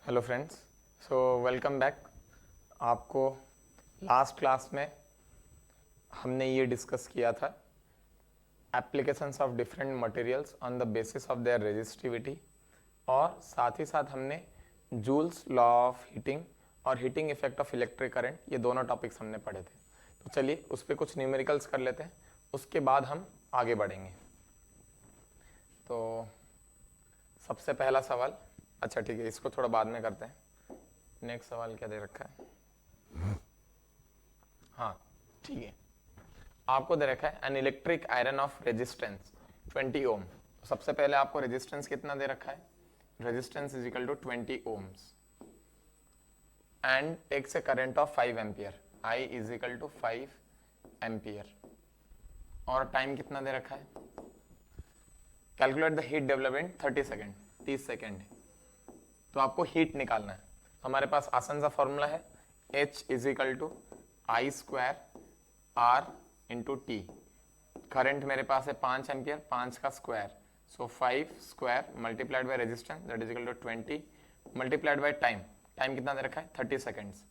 Hello friends, so welcome back. आपको last class में हमने ये डिस्कस किया था applications of different materials on the basis of their resistivity, और साथ ही साथ हमने जूल्स लॉ ऑफ हीटिंग और heating effect of electric current, ये दोनों टॉपिक्स हमने पढ़े थे। तो चलिए उस पर कुछ न्यूमेरिकल्स कर लेते हैं, उसके बाद हम आगे बढ़ेंगे। तो सबसे पहला सवाल, अच्छा ठीक है, इसको थोड़ा बाद में करते हैं। नेक्स्ट सवाल क्या दे रखा है? हाँ ठीक है, आपको दे रखा है an electric iron of resistance 20 ohm. तो सबसे पहले आपको रेजिस्टेंस कितना दे रखा है? Resistance is equal to 20 ohms and takes a current of 5 ampere, I is equal to 5 ampere, और टाइम कितना दे रखा है? Calculate the heat developed in 30 second, 30 second. तो आपको हीट निकालना है। हमारे पास आसान सा फॉर्मूला है, H is equal to I square R into T. Current मेरे पास है 5 एम्पियर, 5 का square, so 5 square multiplied by resistance that is equal to 20 multiplied by time. Time कितना दे रखा है? 30 सेकेंड्स।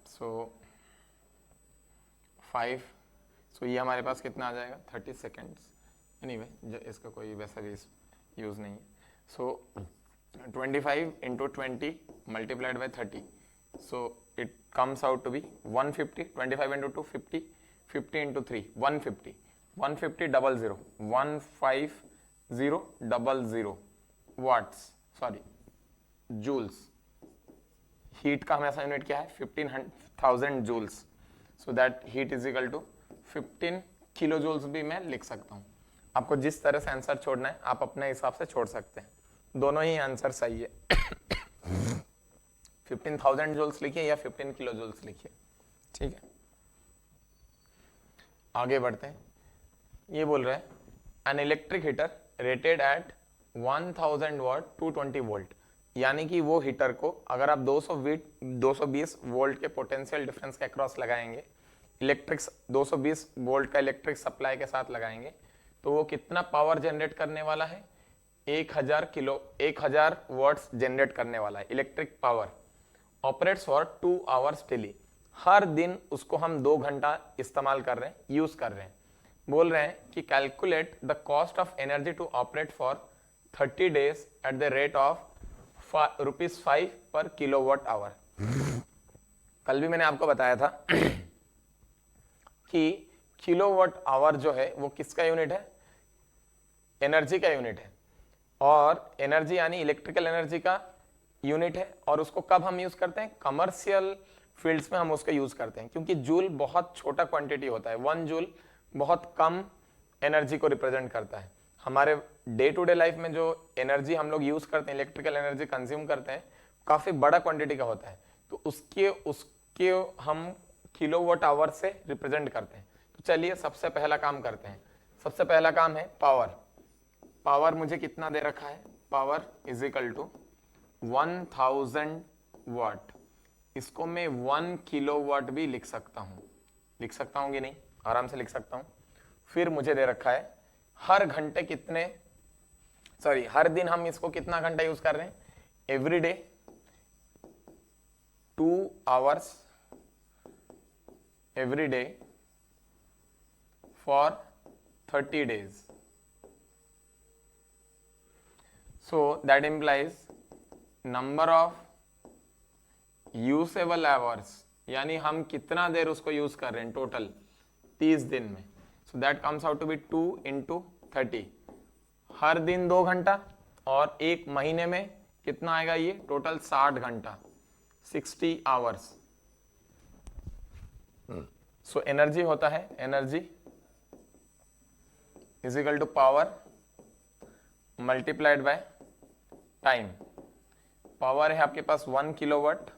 सो 5, सो ये हमारे पास कितना आ जाएगा? 30 सेकेंड्स। एनीवे इसका कोई वैसा भी यूज नहीं है। सो 25 into 20 multiplied by 30, so it comes out to be 150. 25 into 2 50, 50 into 3 150, 150 double 0 150 double 0 watts, sorry joules। Heat का हमेशा यूनिट क्या है? 15,000 joules, so that heat is equal to 15 kilo joules भी मैं लिख सकता हूँ। आपको जिस तरह से आंसर छोड़ना है आप अपने हिसाब से छोड़ सकते हैं, दोनों ही आंसर सही है। 15,000 जूल्स लिखिए या 15 किलो जूल्स लिखिए, ठीक है। आगे बढ़ते हैं। ये बोल रहा है an electric heater rated eight 1000 what 220 volt, यानी कि वो हीटर को अगर आप 220 वोल्ट के पोटेंशियल डिफरेंस के अक्रॉस लगाएंगे, इलेक्ट्रिक 220 वोल्ट का इलेक्ट्रिक सप्लाई के साथ लगाएंगे, तो वो कितना पावर जनरेट करने वाला है? 1000 वॉट्स जनरेट करने वाला है electric power. Operates for 2 hours daily, हर दिन उसको हम 2 घंटा इस्तेमाल कर रहे हैं, यूज कर रहे हैं। बोल रहे हैं कि calculate the cost of energy to operate for 30 days at the rate of ₹5 पर किलोवाट आवर। कल भी मैंने आपको बताया था कि किलोवाट आवर जो है वो किसका यूनिट है? एनर्जी का यूनिट है, और एनर्जी यानी इलेक्ट्रिकल एनर्जी का यूनिट है। और उसको कब हम यूज करते हैं? कमर्शियल फील्ड्स में हम उसको यूज करते हैं, क्योंकि जूल बहुत छोटा क्वांटिटी होता है। 1 जूल बहुत कम एनर्जी को रिप्रेजेंट करता है। हमारे डे टू डे लाइफ में जो एनर्जी हम लोग यूज करते हैं, इलेक्ट्रिकल एनर्जी कंज्यूम करते हैं, काफी बड़ा क्वांटिटी का होता है, तो उसके हम किलोवाट आवर से रिप्रेजेंट करते हैं। तो चलिए सबसे पहला काम करते हैं। सबसे पहला काम है पावर। पावर मुझे कितना दे रखा है? पावर इज इक्वल टू 1000 वाट। इसको मैं 1 किलोवाट भी लिख सकता हूं। लिख सकता हूं कि नहीं? आराम से लिख सकता हूं। फिर मुझे दे रखा है हर घंटे कितने, सॉरी हर दिन हम इसको कितना घंटा यूज कर रहे हैं? Every day 2 hours every day for 30 days. So that implies number of usable hours, यानी हम कितना देर उसको यूज कर रहे हैं टोटल 30 दिन में। So that comes out to be 2 into 30, हर दिन 2 घंटा, और एक महीने में कितना आएगा? ये टोटल 60 घंटा, 60 आवर्स। सो एनर्जी होता है, energy is equal to power multiplied by time. Power है आपके पास 1 kilowatt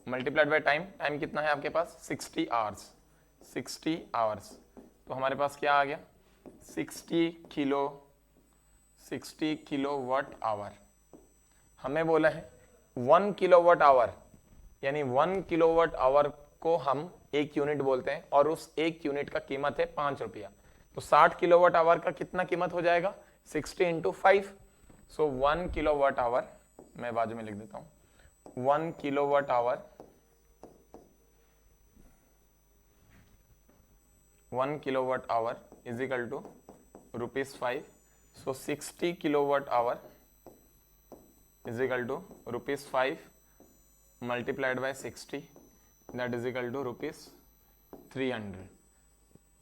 multiplied by time. Time कितना है आपके पास? 60 आवर्स। 60 आवर्स, तो हमारे पास क्या आ गया? 60 किलोवाट आवर। हमें बोला है 1 किलोवाट आवर, यानी 1 किलोवाट आवर को हम एक यूनिट बोलते हैं, और उस एक यूनिट का कीमत है 5 रुपया। तो 60 किलोवाट आवर का कितना कीमत हो जाएगा? 60 into 5, so 1 kilowatt hour मैं बाजू में लिख देता हूं 1 kilowatt hour 1 kilowatt hour is equal to ₹5. So 60 kilowatt hour is equal to ₹5 multiplied by 60, that is equal to ₹300.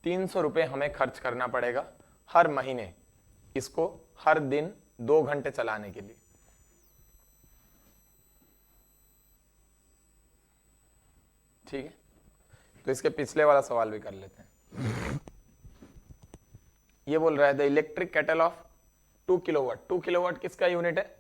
300 रुपये हमें खर्च करना पड़ेगा हर महीने इसको हर दिन 2 घंटे चलाने के लिए। ठीक है, तो इसके पिछले वाला सवाल भी कर लेते हैं। ये बोल रहा है the electric kettle of 2 kilowatt. 2 kilowatt किसका यूनिट है?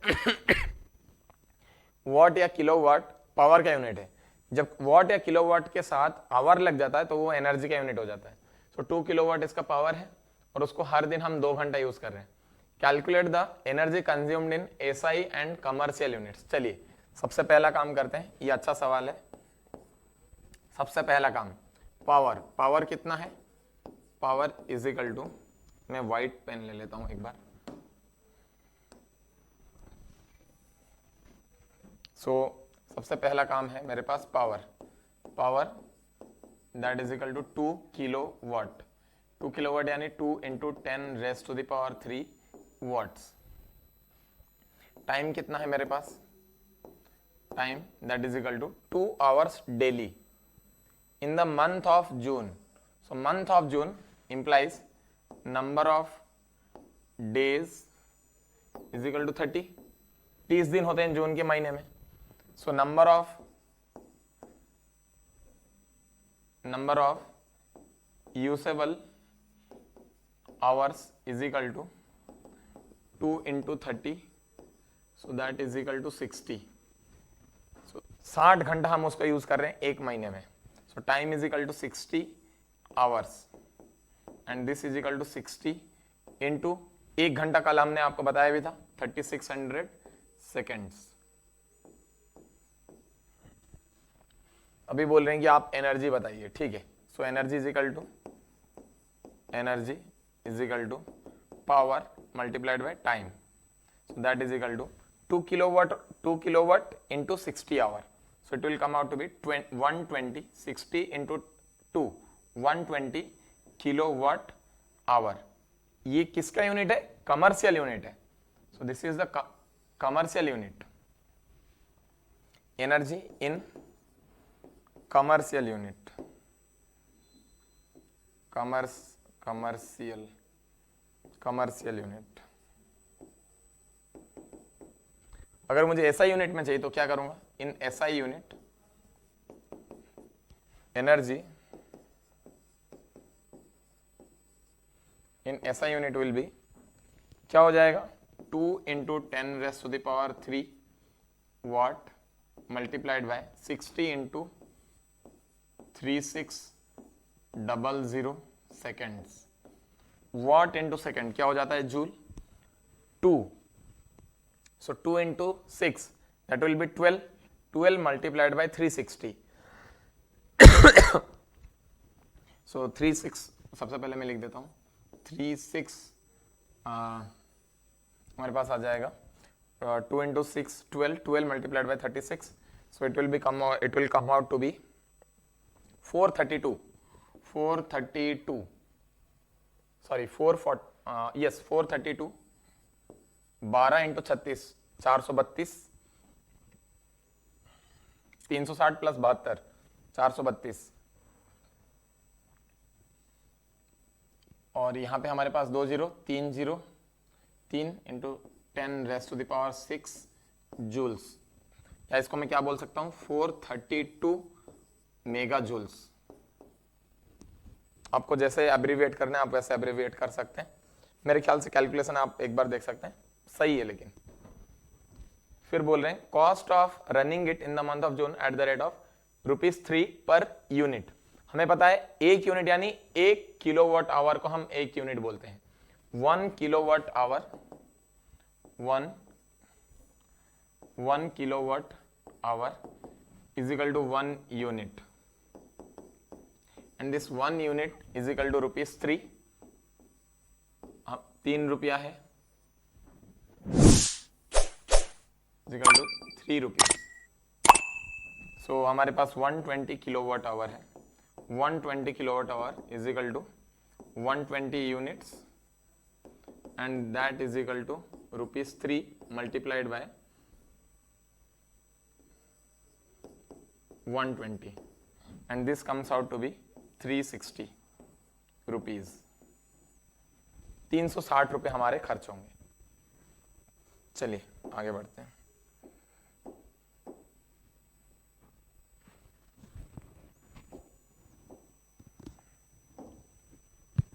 वॉट या किलोवाट पावर का यूनिट है। जब वॉट या किलोवाट के साथ आवर लग जाता है तो वो एनर्जी का यूनिट हो जाता है। सो 2 किलोवाट इसका पावर है और उसको हर दिन हम 2 घंटा यूज कर रहे हैं। Calculate the energy consumed in SI and commercial units. चलिए सबसे पहला काम करते हैं, ये अच्छा सवाल है। सबसे पहला काम पावर, पावर कितना है? पावर इज इक्वल टू, मैं व्हाइट पेन ले लेता हूं एक बार। सबसे पहला काम है मेरे पास power, power that is equal to 2 kilowatt. 2 kilowatt यानी 2 into 10 raise to the power 3 watts. Time कितना है मेरे पास? Time that is equal to 2 hours daily in the month of June. So month of June implies number of days is equal to 30। 30 दिन होते हैं जून के महीने में। So number of usable hours is equal to 2 into 30, so that is equal to 60। So 60 घंटा हम उसको use कर रहे हैं एक महीने में। So time is equal to 60 hours and this is equal to 60 into 1 घंटा कल हमने आपको बताया भी था 3600 सेकेंड्स। अभी बोल रहे हैं कि आप एनर्जी बताइए। ठीक है, so energy is equal to power multiplied by time, so that is equal to 2 kilowatt into 60 hour. So it will come out to be 120, 60 into 2 120 kilowatt hour. ये किसका यूनिट है? कमर्शियल यूनिट है। So this is the commercial unit, energy in commercial unit, commercial unit. अगर मुझे SI unit में चाहिए तो क्या करूंगा? In SI unit energy in SI unit will be, क्या हो जाएगा? 2 into 10 raise to the power 3 watt multiplied by 60 into 3600 seconds. Watt into second क्या हो जाता है? Joule. 2, so 2 into 6 that will be 12, 12 multiplied by 360। So 36 सबसे पहले मैं लिख देता हूं 36 हमारे पास आ जाएगा 2 into 6 12, 12 multiplied by 36, so it will come out to be 432, sorry 432। 12 into 36 432, 360 plus 72 432, और यहां पे हमारे पास 2 0 3 0 3 into 10 raise to the power 6 joules, या इसको मैं क्या बोल सकता हूं? 432 मेगा जूल्स। आपको जैसे एब्रीविएट करना है आप वैसे एब्रीविएट कर सकते हैं। मेरे ख्याल से कैलकुलेशन आप एक बार देख सकते हैं, सही है। लेकिन फिर बोल रहे हैं cost of running it in the month of June eight the rate of ₹3 per unit. हमें पता है 1 यूनिट यानी 1 किलोवाट आवर को हम 1 यूनिट बोलते हैं। 1 kilowatt hour 1 kilowatt hour is equal to 1 unit, and this 1 unit is equal to ₹3। 3 रुपया है। Is equal to 3 rupees. So हमारे पास 120 किलोवाट आवर है। 120 kilowatt hour is equal to 120 units and that is equal to ₹3 multiplied by 120 and this comes out to be 360 rupees. 360 रुपए हमारे खर्च होंगे। चलिए आगे बढ़ते हैं।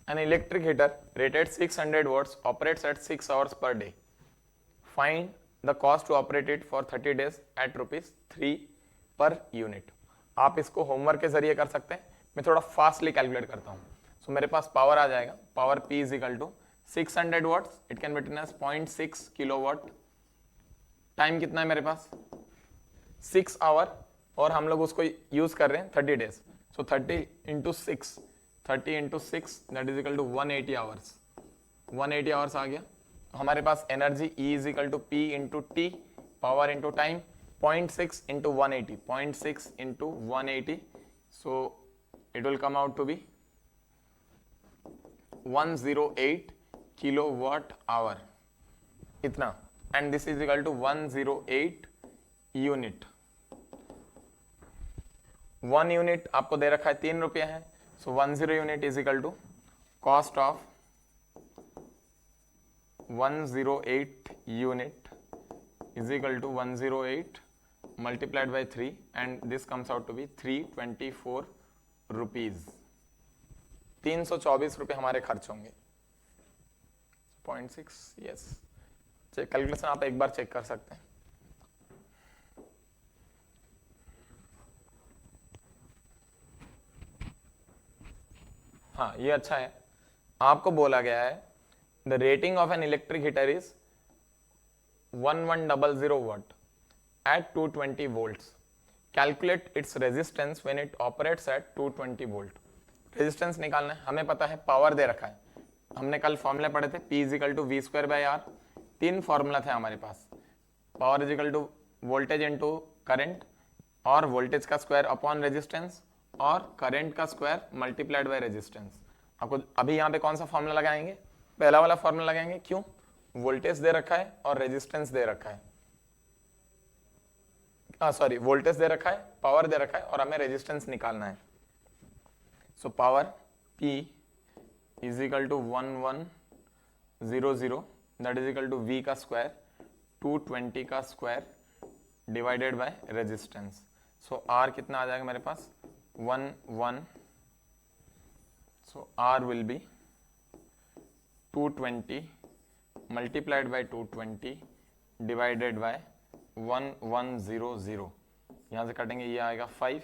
An electric heater rated 600 watts operates at 6 hours per day. Find the cost to operate it for 30 days at ₹3 per unit. आप इसको होमवर्क के जरिए कर सकते हैं, मैं थोड़ा फास्टली कैलकुलेट करता हूँ। सो मेरे पास पावर आ जाएगा, power P is equal to 600 watts, it can be written as 0.6 kilowatt. Time कितना है मेरे पास 6 आवर, और हम लोग उसको यूज कर रहे हैं 30 days. So 30 into 6 that is equal to 180 hours. 180 hours आ गया। हमारे पास energy E is equal to P into T, power into time, 0.6 into 180, 0.6 into 180, so it will come out to be 108 kilowatt hour इतना, and this is equal to 108 unit. 1 unit आपको दे रखा है 3 रुपये है, so 10 unit is equal to cost of 108 unit is equal to 108 multiplied by 3 and this comes out to be 324 rupees। 324 रुपए हमारे खर्च होंगे। 0.6 यस, कैलकुलेशन आप एक बार चेक कर सकते हैं। हाँ ये अच्छा है, आपको बोला गया है the rating of an electric heater is 1100 watt at 220 volts. Calculate its resistance when it operates at 220 volt. Resistance निकालना है, हमें पता है पावर दे रखा है, हमने कल फॉर्मूले पढ़े थे P is equal to V square by R. 3 formula थे हमारे पास, power is equal to voltage into current, और वोल्टेज का स्क्वायर अपॉन रेजिस्टेंस, और करंट का स्क्वायर मल्टीप्लाइड बाय रेजिस्टेंस। आपको अभी यहाँ पे कौन सा फॉर्मूला लगाएंगे, पहला वाला फॉर्मूला लगाएंगे। क्यों, वोल्टेज दे रखा है और रेजिस्टेंस दे रखा है, सॉरी वोल्टेज दे रखा है, पावर दे रखा है, और हमें रेजिस्टेंस निकालना है। So power P is equal to 1100 that is equal to V का स्क्वायर 220 का square divided by resistance. So R कितना आ जाएगा मेरे पास 11, so R will be 220 multiplied by 220 divided by 1100। यहाँ से काटेंगे ये आएगा 5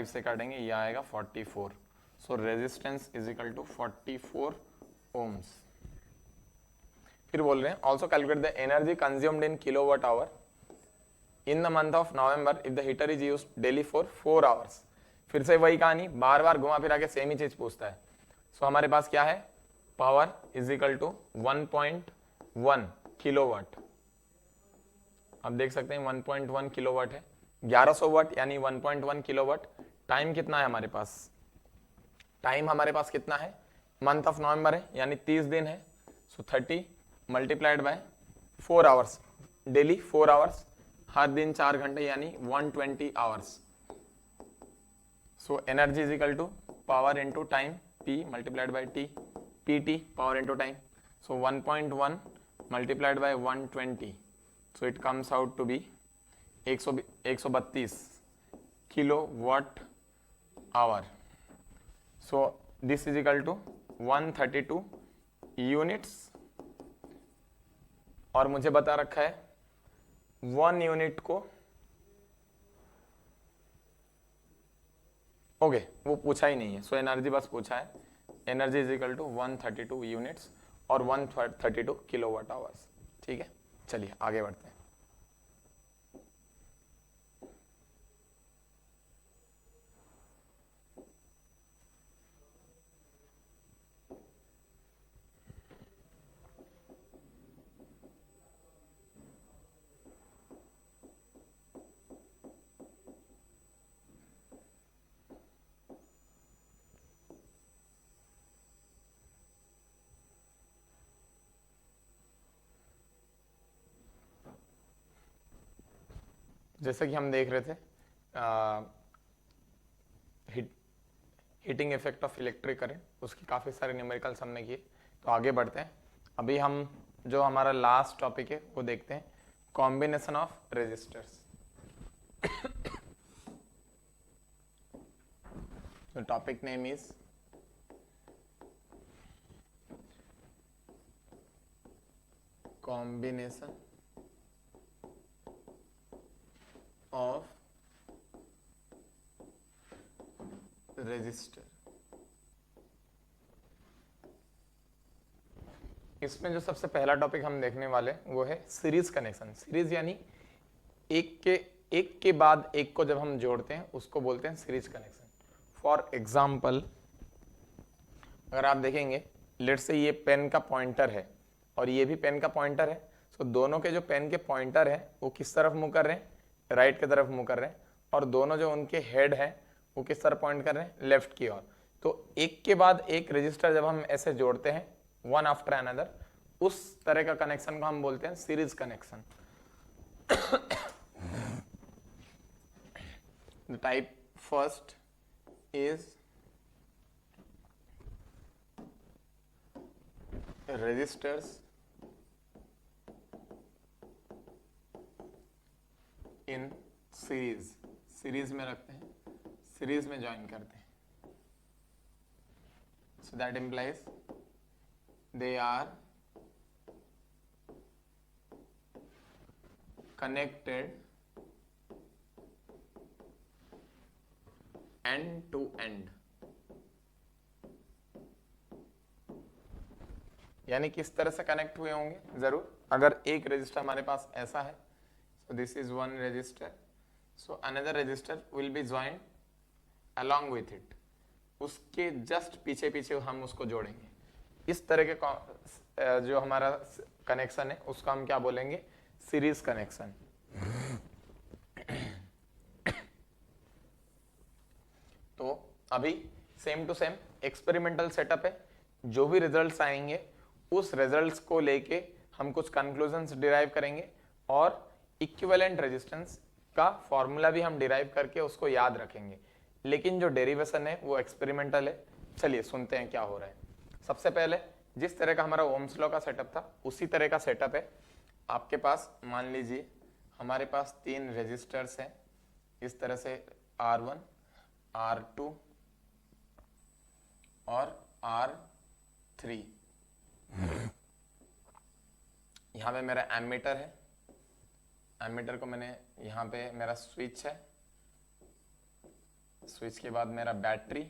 से काटेंगे ये आएगा 44। So resistance is equal to 44 ohms. फिर बोल रहे हैं also calculate the energy consumed in kilowatt hour in the month of November if the heater is used daily for 4 hours. फिर से वही कहानी, बार बार घुमा फिरा के सेम ही चीज पूछता है। सो हमारे पास क्या है, power is equal to 1.1 kilowatt. आप देख सकते हैं 1.1 किलोवाट है, 1100 वाट यानी 1.1 किलोवाट। टाइम कितना है हमारे पास, टाइम हमारे पास कितना है, मंथ ऑफ नवंबर है यानी 30 दिन है। So 30 multiplied by 4 hours, daily 4 hours, हर दिन 4 घंटे यानी 120 hours. So energy is equal to power into time, P multiplied by T, PT power into time. So 1.1 multiplied by 120. So it comes out to be 132 kilowatt hour. So this is equal to 132 units. और मुझे बता रखा है 1 unit को, okay वो पूछा ही नहीं है, सो एनर्जी बस पूछा है। Energy is equal to 132 units और 132 किलोवाट आवर्स। ठीक है, चलिए आगे बढ़ते हैं। जैसे कि हम देख रहे थे heating effect of electric current, उसकी काफ़ी सारे न्यूमेरिकल्स हमने किए। तो आगे बढ़ते हैं। अभी हम जो हमारा लास्ट टॉपिक है वो देखते हैं, combination of resistors. The topic name is combination of resistor। इसमें जो सबसे पहला टॉपिक हम देखने वाले वो है सीरीज कनेक्शन। सीरीज यानी एक के बाद एक को जब हम जोड़ते हैं उसको बोलते हैं सीरीज कनेक्शन। फॉर एग्जाम्पल, अगर आप देखेंगे, लेट्स से ये पेन का पॉइंटर है और ये भी पेन का पॉइंटर है, तो दोनों के जो पेन के पॉइंटर है वो किस तरफ मुंह कर रहे हैं, राइट की तरफ मुंह कर रहे हैं, और दोनों जो उनके हेड है वो किस तरफ पॉइंट कर रहे हैं, लेफ्ट की ओर। तो एक के बाद एक रजिस्टर जब हम ऐसे जोड़ते हैं वन आफ्टर अनदर, उस तरह का कनेक्शन को हम बोलते हैं series connection. The type first is resistors in series। Series में रखते हैं, सीरीज में ज्वाइन करते हैं। so that implies they are connected end to end. यानी किस तरह से कनेक्ट हुए होंगे, जरूर अगर एक रजिस्टर हमारे पास ऐसा है, so this is one register, so another register will be joined along with it, उसके जस्ट पीछे पीछे हम उसको जोड़ेंगे। इस तरह के जो हमारा कनेक्शन है उसको हम क्या बोलेंगे, सीरीज कनेक्शन। तो अभी same to same experimental setup है, जो भी रिजल्ट्स आएंगे उस रिजल्ट्स को लेके हम कुछ कंक्लूजन्स डिराइव करेंगे और इक्विवेलेंट रेजिस्टेंस का फॉर्मूला भी हम डिराइव करके उसको याद रखेंगे। लेकिन जो डेरिवेशन है वो एक्सपेरिमेंटल है। चलिए सुनते हैं क्या हो रहा है। सबसे पहले जिस तरह का हमारा ओम्स लॉ का सेटअप था उसी तरह का सेटअप है। आपके पास मान लीजिए हमारे पास 3 रेजिस्टर्स हैं, इस तरह से R1, R2 और R3। यहाँ पे मेरा एमीटर है, एमीटर को मैंने यहाँ पे मेरा स्विच है, स्विच के बाद मेरा बैटरी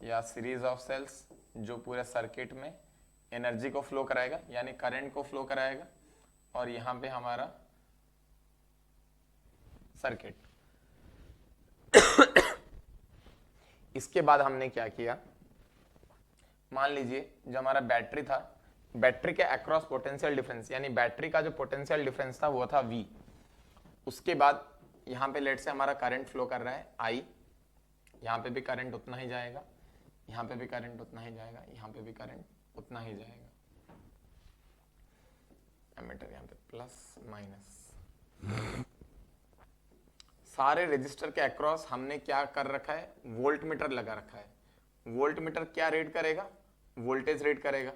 या सीरीज ऑफ सेल्स जो पूरे सर्किट में एनर्जी को फ्लो कराएगा यानी करंट को फ्लो कराएगा, और यहाँ पे हमारा सर्किट। इसके बाद हमने क्या किया, मान लीजिए जो हमारा बैटरी था, बैटरी के अक्रॉस पोटेंशियल डिफरेंस यानी बैटरी का जो पोटेंशियल डिफरेंस था वो था V। उसके बाद यहाँ पे लेट से हमारा करंट फ्लो कर रहा है I, यहाँ पे भी करंट उतना ही जाएगा, यहाँ पे भी करंट उतना ही जाएगा, यहाँ पे भी करंट उतना ही जाएगा। एमीटर यहाँ पे प्लस माइनस। सारे रजिस्टर के अक्रॉस हमने क्या कर रखा है, वोल्ट मीटर लगा रखा है। वोल्ट मीटर क्या रीड करेगा, वोल्टेज रीड करेगा।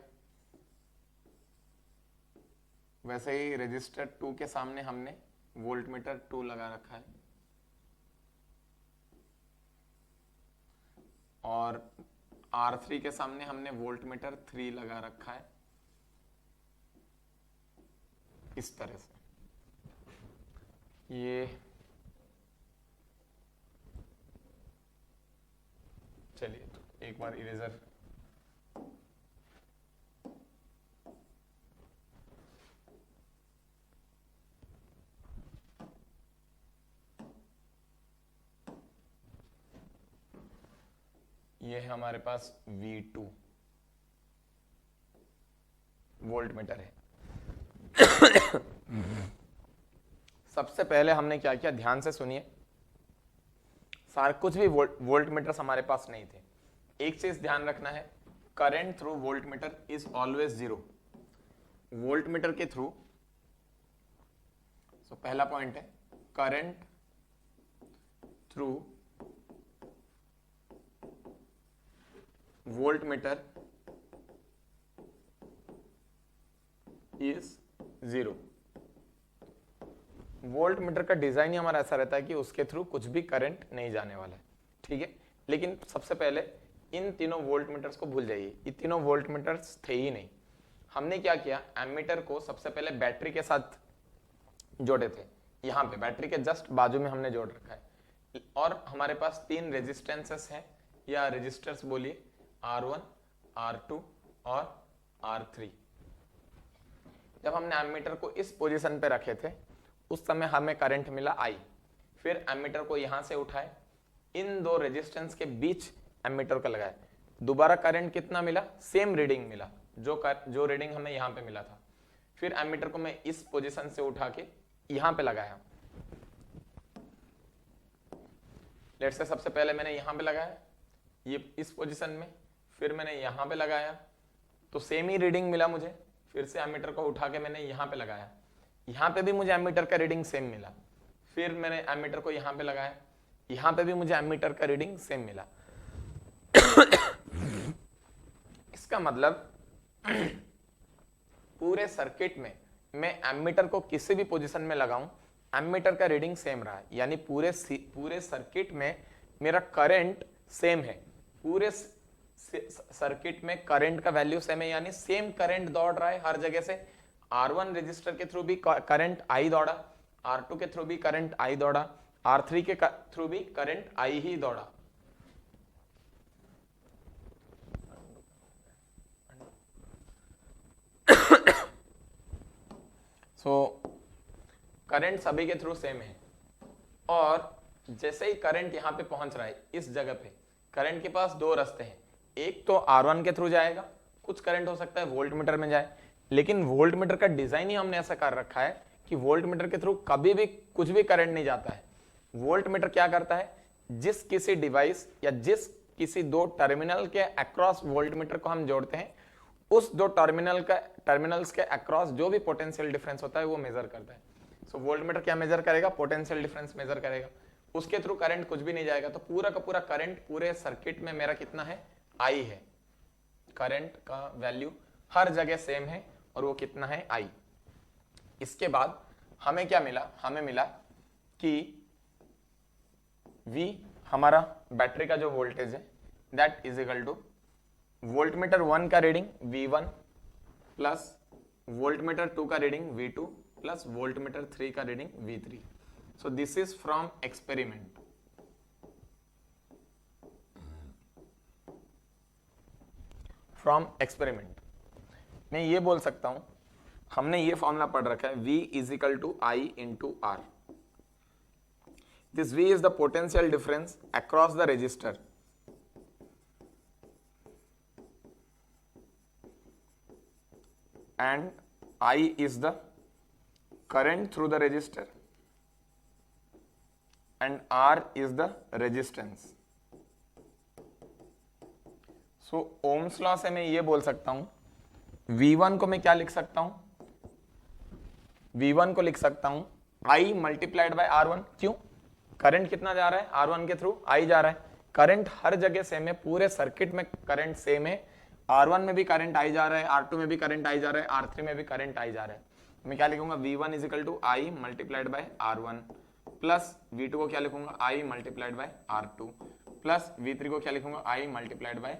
वैसे ही रजिस्टर 2 के सामने हमने वोल्ट मीटर 2 लगा रखा है, और R3 के सामने हमने वोल्ट मीटर 3 लगा रखा है। इस तरह से ये चलिए तो एक बार इरेजर ये है हमारे पास V2 वोल्ट मीटर है। सबसे पहले हमने क्या किया, ध्यान से सुनिए, सारे कुछ भी वोल्ट मीटर्स हमारे पास नहीं थे। एक चीज ध्यान रखना है, current through volt meter is always 0। Volt meter के थ्रू तो पहला पॉइंट है current through volt meter is 0। Volt meter का डिजाइन ही हमारा ऐसा रहता है कि उसके थ्रू कुछ भी करंट नहीं जाने वाला है, ठीक है। लेकिन सबसे पहले इन तीनों वोल्ट मीटर्स को भूल जाइए, ये तीनों वोल्ट मीटर्स थे ही नहीं। हमने क्या किया, एमीटर को सबसे पहले बैटरी के साथ जोड़े थे, यहाँ पे बैटरी के जस्ट बाजू में हमने जोड़ रखा है, और हमारे पास 3 रेजिस्टेंसेस हैं या रेजिस्टर्स बोलिए, R1, R2 और R3। जब हमने एमीटर को इस पोजीशन पे रखे थे उस समय हमें करंट मिला I। फिर एमीटर को यहां से उठाए, इन दो रेजिस्टेंस के बीच एमीटर को लगाए, दोबारा करंट कितना मिला, सेम रीडिंग मिला जो रीडिंग हमें यहां पे मिला था। फिर एमीटर को मैं इस पोजीशन से उठा के यहां पे लगाया। लेट्स से सबसे पहले मैंने यहां पे लगाया, ये इस पोजीशन में, फिर मैंने यहां पे लगाया तो सेम ही रीडिंग मिला मुझे। फिर से एमीटर को उठा के मैंने यहां पे लगाया, यहां पे भी मुझे एमीटर का रीडिंग सेम मिला। फिर मैंने एमीटर को यहां पे लगाया, यहां पे भी मुझे एमीटर का रीडिंग सेम मिला। इसका मतलब पूरे सर्किट में मैं एमीटर को किसी भी पोजीशन में लगाऊं, एमीटर का रीडिंग सेम रहा है, यानी पूरे सर्किट में मेरा करंट सेम है। पूरे सर्किट में करंट का वैल्यू सेम है, यानी सेम करंट दौड़ रहा है हर जगह से। R1 रजिस्टर के थ्रू भी करंट I दौड़ा, R2 के थ्रू भी करंट I दौड़ा, R3 के थ्रू भी करंट I ही दौड़ा। करंट सभी के थ्रू सेम है, और जैसे ही करंट यहां पे पहुंच रहा है इस जगह पे, करंट के पास 2 रास्ते हैं। एक तो R1 के थ्रू जाएगा, कुछ करंट हो सकता है वोल्ट मीटर में जाए, लेकिन वोल्ट मीटर का डिजाइन ही हमने ऐसा कर रखा है कि वोल्ट मीटर के थ्रू कभी भी कुछ भी करंट नहीं जाता है। वोल्ट मीटर क्या करता है, जिस किसी डिवाइस या जिस किसी 2 टर्मिनल के अक्रॉस वोल्ट मीटर को हम जोड़ते हैं, उस 2 टर्मिनल्स के अक्रॉस जो भी पोटेंशियल डिफरेंस होता है वो मेजर करता है। सो वोल्ट मीटर क्या मेजर करेगा, पोटेंशियल डिफरेंस मेजर करेगा, उसके थ्रू करंट कुछ भी नहीं जाएगा। तो पूरा का पूरा करंट पूरे सर्किट में मेरा कितना है, I है। करंट का वैल्यू हर जगह सेम है और वो कितना है, I। इसके बाद हमें क्या मिला, हमें मिला कि V हमारा बैटरी का जो वोल्टेज है that is equal two volt meter 1 का reading V1 plus volt meter 2 का reading V2 plus volt meter 3 का reading V3। So this is from experiment. From experiment मैं ये बोल सकता हूं, हमने ये फॉर्मूला पढ़ रखा है, V is equal to I into R। This V is the potential difference across the resistor and I is the current through the resistor and R is the resistance। So ohms law से मैं ये बोल सकता हूं, V1 को मैं क्या लिख सकता हूं, V1 को लिख सकता हूं I मल्टीप्लाइड बाय R1। क्यों, करंट कितना जा रहा है, R1 के थ्रू I जा रहा है। करंट हर जगह सेम है, पूरे सर्किट में करंट सेम है। R1 में भी करंट I जा रहा है, R2 में भी करंट I जा रहा है, R3 में भी करंट I जा रहा है। मैं क्या लिखूंगा, V1 is equal to I multiplied by R1 plus V2 को क्या लिखूंगा, I multiplied bye R2 plus V3 को क्या लिखूंगा, I multiplied by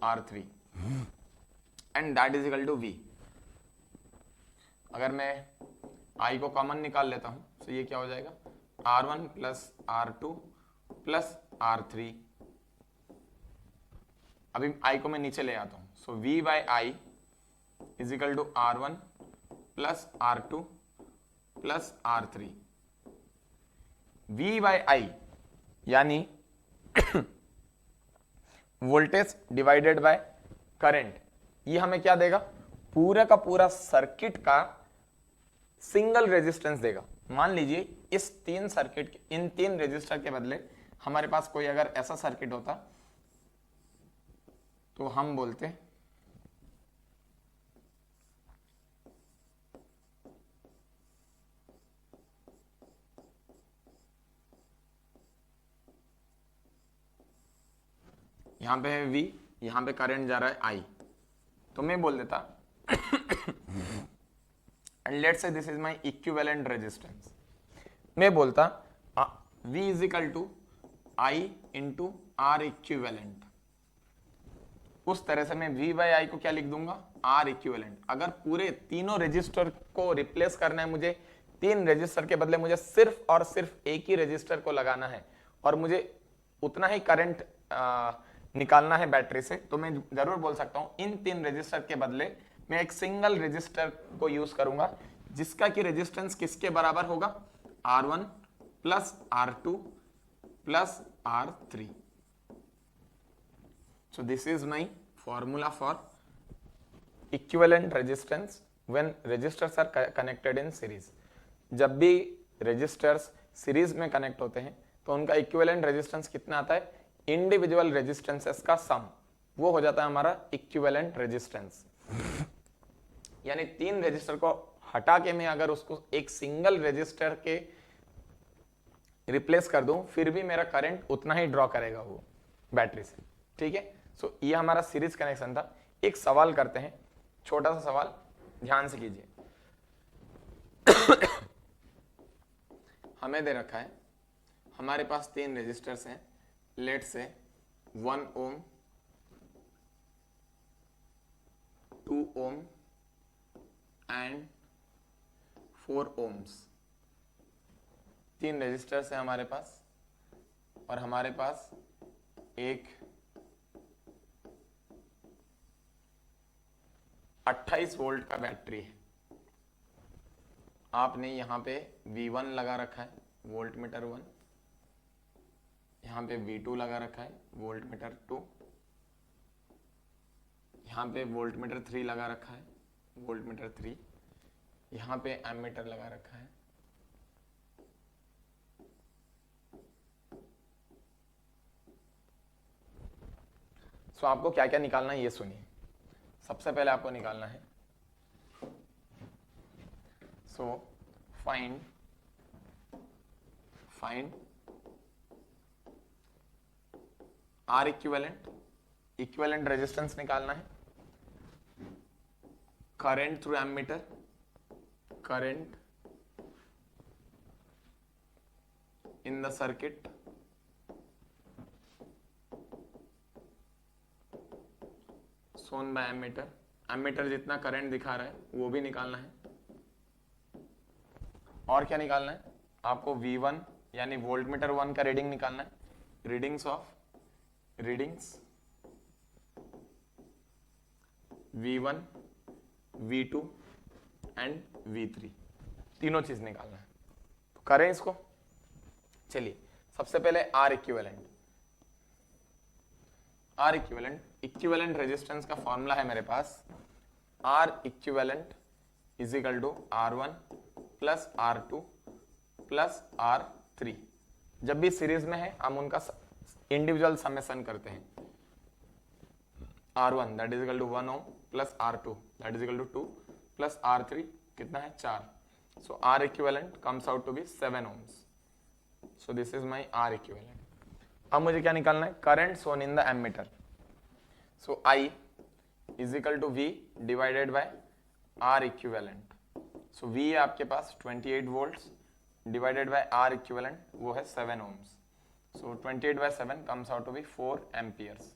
R3 and that is equal to V। अगर मैं I को कॉमन निकाल लेता हूं तो ये क्या हो जाएगा, R1 plus R2 plus R3। अभी I को मैं नीचे ले आता हूं, so V by I is equal to R1 plus R2 plus R3। V by I यानी वोल्टेज डिवाइडेड बाय करंट, ये हमें क्या देगा, पूरा का पूरा सर्किट का सिंगल रेजिस्टेंस देगा। मान लीजिए इस 3 सर्किट, इन 3 रेजिस्टर के बदले हमारे पास कोई अगर ऐसा सर्किट होता तो हम बोलते यहाँ पे है V, यहाँ पे करंट जा रहा है I, तो मैं बोल देता and let's say this is my equivalent resistance, मैं बोलता V is equal to I into R equivalent. उस तरह से मैं V बाई आई को क्या लिख दूंगा, R इक्विवेलेंट। अगर पूरे तीनों रजिस्टर को रिप्लेस करना है मुझे, 3 रजिस्टर के बदले मुझे सिर्फ और सिर्फ एक ही रजिस्टर को लगाना है और मुझे उतना ही करंट निकालना है बैटरी से, तो मैं जरूर बोल सकता हूं इन 3 रजिस्टर के बदले मैं एक सिंगल रजिस्टर को यूज करूंगा जिसका कि रेजिस्टेंस किसके बराबर होगा, R1 plus R2 plus R3। So this is my formula for equivalent resistance when resistors are connected in series। जब भी resistors series में connect होते हैं तो उनका equivalent resistance कितना आता है, individual resistances का sum, वो हो जाता है हमारा equivalent resistance। यानी 3 रजिस्टर को हटा के मैं अगर उसको एक सिंगल रजिस्टर के रिप्लेस कर दूं फिर भी मेरा करंट उतना ही ड्रॉ करेगा वो बैटरी से, ठीक है। सो ये हमारा सीरीज कनेक्शन था। एक सवाल करते हैं, छोटा सा सवाल, ध्यान से कीजिए। हमें दे रखा है हमारे पास 3 रेजिस्टर्स हैं, लेट से 1 ओम, 2 ओम एंड 4 ओम्स। 3 रेजिस्टर्स हैं हमारे पास और हमारे पास एक 28 वोल्ट का बैटरी है। आपने यहां पे V1 लगा रखा है, वोल्ट मीटर 1, यहां पे V2 लगा रखा है, वोल्ट मीटर 2, यहां पे वोल्ट मीटर 3 लगा रखा है, वोल्ट मीटर 3, यहां पे एमीटर लगा रखा है। सो आपको क्या क्या निकालना है ये सुनिए। सबसे पहले आपको निकालना है, so find R equivalent resistance निकालना है, current through ammeter, current in the circuit, shown by ammeter, ammeter जितना करंट दिखा रहा है वो भी निकालना है। और क्या निकालना है आपको, V1 यानी वोल्ट मीटर 1 का रीडिंग निकालना है, readings V1, V2 and V3, तीनों चीज निकालना है। तो करें इसको, चलिए सबसे पहले आर इक्विवेलेंट रेजिस्टेंस का फॉर्मूला है मेरे पास, R equivalent is equal to R1 plus R2 plus R3। जब भी सीरीज में है हम उनका इंडिविजुअल समेशन करते हैं। R1 that is equal to 1 ohm plus R2 that is equal to 2 plus R3 कितना है 4। So R equivalent comes out to be 7 ohms. So this is my R equivalent. अब मुझे क्या निकालना है, current shown in the ammeter. So I is equal to V divided by R equivalent. So V है आपके पास 28 volts divided by R equivalent, वो है 7 ohms. So 28 by 7 comes out to be 4 amperes.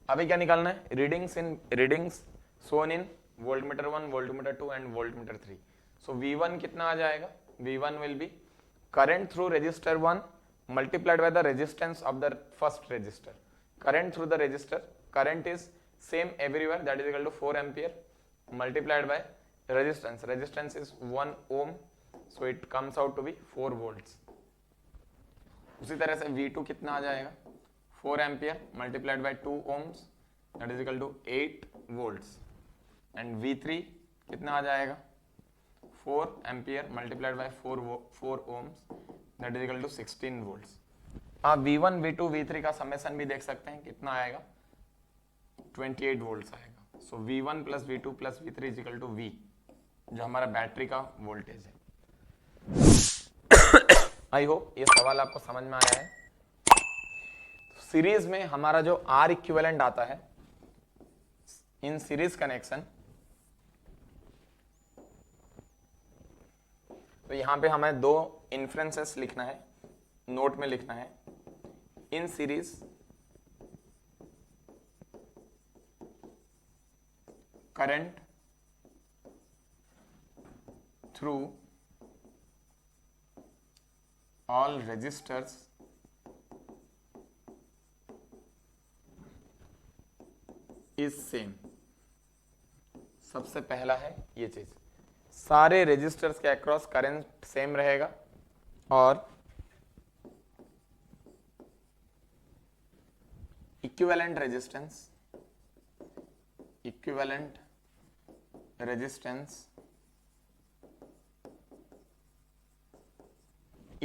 अभी क्या निकालना है, readings shown in volt meter 1, volt meter 2 and volt meter 3। So V1 कितना आ जाएगा, V1 will be current through resistor 1 multiplied by the resistance of the first resistor. Current through the resistor, current is same everywhere, that is equal to 4 ampere multiplied by resistance is 1 ohm, so it comes out to be 4 volts. उसी तरह से V2 कितना आ जाएगा, 4 ampere multiplied by 2 ohms, that is equal to 8 volts, and V3 कितना आ जाएगा, 4 ampere multiplied by 4 ohms, that is equal to 16 volts। आप V1, V2, V3 का समेशन भी देख सकते हैं, कितना आएगा 28 वोल्ट्स आएगा। So V1 plus V2 plus V3 is equal to V, जो हमारा बैटरी का वोल्टेज है। आई होप ये सवाल आपको समझ में आया है। सीरीज में हमारा जो आर इक्विवेलेंट आता है इन सीरीज कनेक्शन, तो यहां पे हमें दो इन्फ्रेंसेस लिखना है, नोट में लिखना है। In series current through all resistors is same. सबसे पहला है ये चीज, सारे रेजिस्टर्स के अक्रॉस करंट सेम रहेगा और equivalent resistance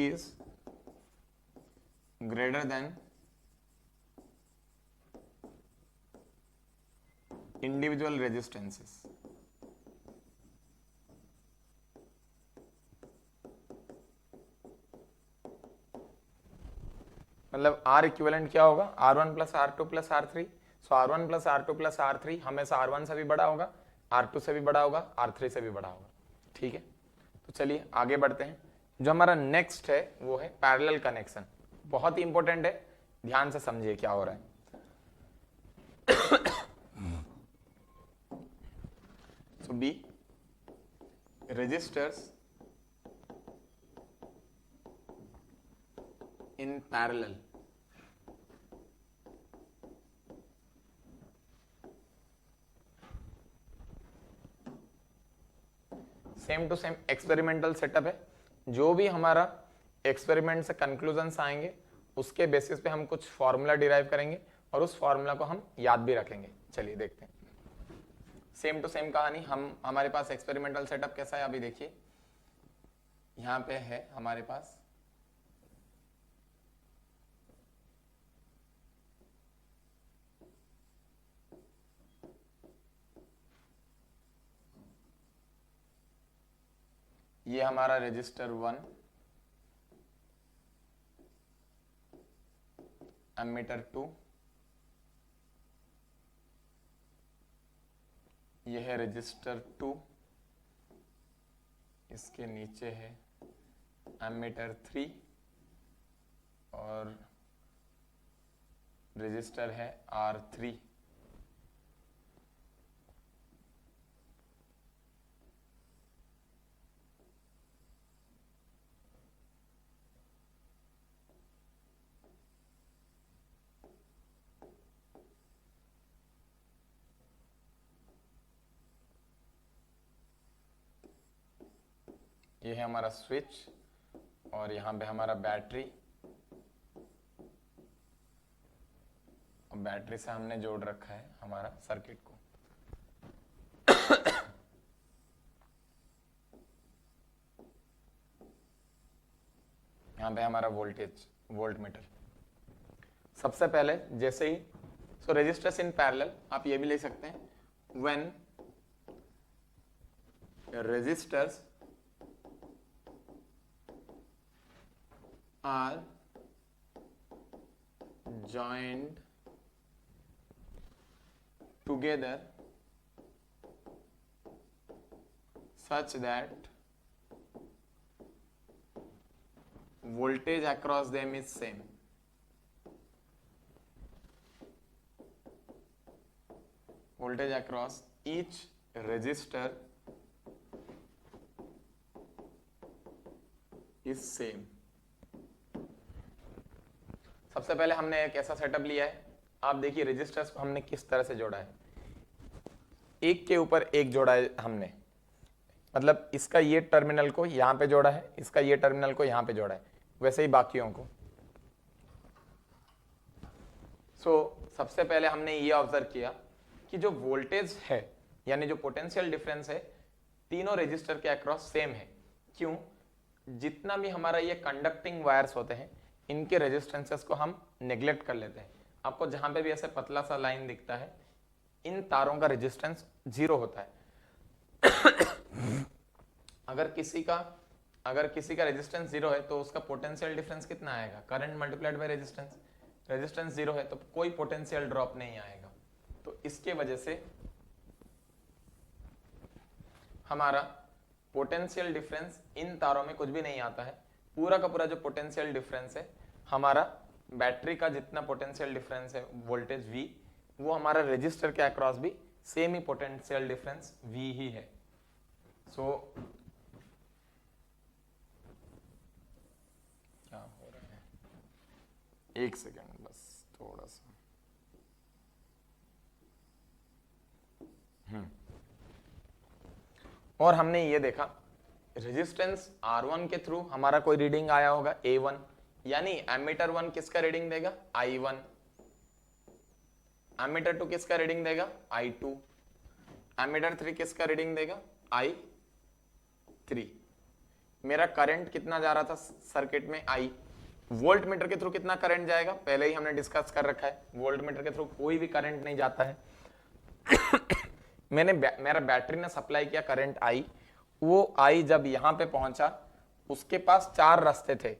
is greater than individual resistances। मतलब R इक्विवेलेंट क्या होगा, R1 plus R2 plus R3। सो R1 plus R2 plus R3 हमेशा R1 से भी बड़ा होगा, R2 से भी बड़ा होगा, R3 से भी बड़ा होगा। ठीक है, तो चलिए आगे बढ़ते हैं। जो हमारा नेक्स्ट है वो है पैरेलल कनेक्शन। बहुत ही इंपॉर्टेंट है, ध्यान से समझिए क्या हो रहा है। So be resistors in parallel same to same experimental setup है। जो भी हमारा एक्सपेरिमेंट से कंक्लूजन्स आएंगे उसके बेसिस पे हम कुछ फॉर्मूला डिराइव करेंगे और उस फॉर्मूला को हम याद भी रखेंगे। चलिए देखते हैं, सेम टू सेम कहानी। हमारे पास एक्सपेरिमेंटल सेटअप कैसा है अभी देखिए, यहां पे है हमारे पास ये हमारा रजिस्टर 1, एमीटर 2, ये है रजिस्टर 2, इसके नीचे है एमीटर 3 और रजिस्टर है R3। ये है हमारा स्विच और यहाँ पे हमारा बैटरी, और बैटरी से हमने जोड़ रखा है हमारा सर्किट को। यहाँ पे हमारा वोल्ट मीटर। सबसे पहले जैसे ही सो रेजिस्टर्स इन पैरेलल, आप ये भी ले सकते हैं when resistors are joined together such that voltage across them is same। Voltage across each resistor is same। सबसे पहले हमने एक ऐसा सेटअप लिया है, आप देखिए रेजिस्टर्स को हमने किस तरह से जोड़ा है, एक के ऊपर एक जोड़ा है हमने। मतलब इसका ये टर्मिनल को यहां पे जोड़ा है, इसका ये टर्मिनल को यहां पे जोड़ा है, वैसे ही बाकियों को। सबसे पहले हमने ये ऑब्जर्व किया कि जो वोल्टेज है यानी जो पोटेंशियल डिफरेंस है तीनों रेजिस्टर के अक्रॉस सेम है। क्यों? जितना भी हमारा ये कंडक्टिंग वायर्स होते हैं इनके रेजिस्टेंसेस को हम नेग्लेक्ट कर लेते हैं। आपको जहां पे भी ऐसे पतला सा लाइन दिखता है इन तारों का रेजिस्टेंस 0 होता है। अगर किसी का रेजिस्टेंस 0 है तो उसका पोटेंशियल डिफरेंस कितना आएगा? Current multiplied by resistance. Resistance 0 है तो कोई पोटेंशियल ड्रॉप नहीं आएगा। तो इसके वजह से हमारा पोटेंशियल डिफरेंस इन तारों में कुछ भी नहीं आता है। पूरा का पूरा जो पोटेंशियल डिफरेंस है हमारा बैटरी का जितना पोटेंशियल डिफरेंस है वोल्टेज V, वो हमारा रेजिस्टर के अक्रॉस भी सेम ही पोटेंशियल डिफरेंस V ही है। सो क्या हो रहा है, एक सेकेंड बस थोड़ा सा। और हमने ये देखा रेजिस्टेंस R1 के थ्रू हमारा कोई रीडिंग आया होगा A1, यानी एमीटर 1 किसका रीडिंग देगा I1, एमीटर 2 किसका रीडिंग देगा I2, एमीटर 3 किसका रीडिंग देगा I3। मेरा करंट कितना जा रहा था सर्किट में I, वोल्ट मीटर के थ्रू कितना करंट जाएगा पहले ही हमने डिस्कस कर रखा है, वोल्ट मीटर के थ्रू कोई भी करंट नहीं जाता है। मेरा बैटरी ने सप्लाई किया करंट I, वो I जब यहां पे पहुंचा उसके पास 4 रास्ते थे,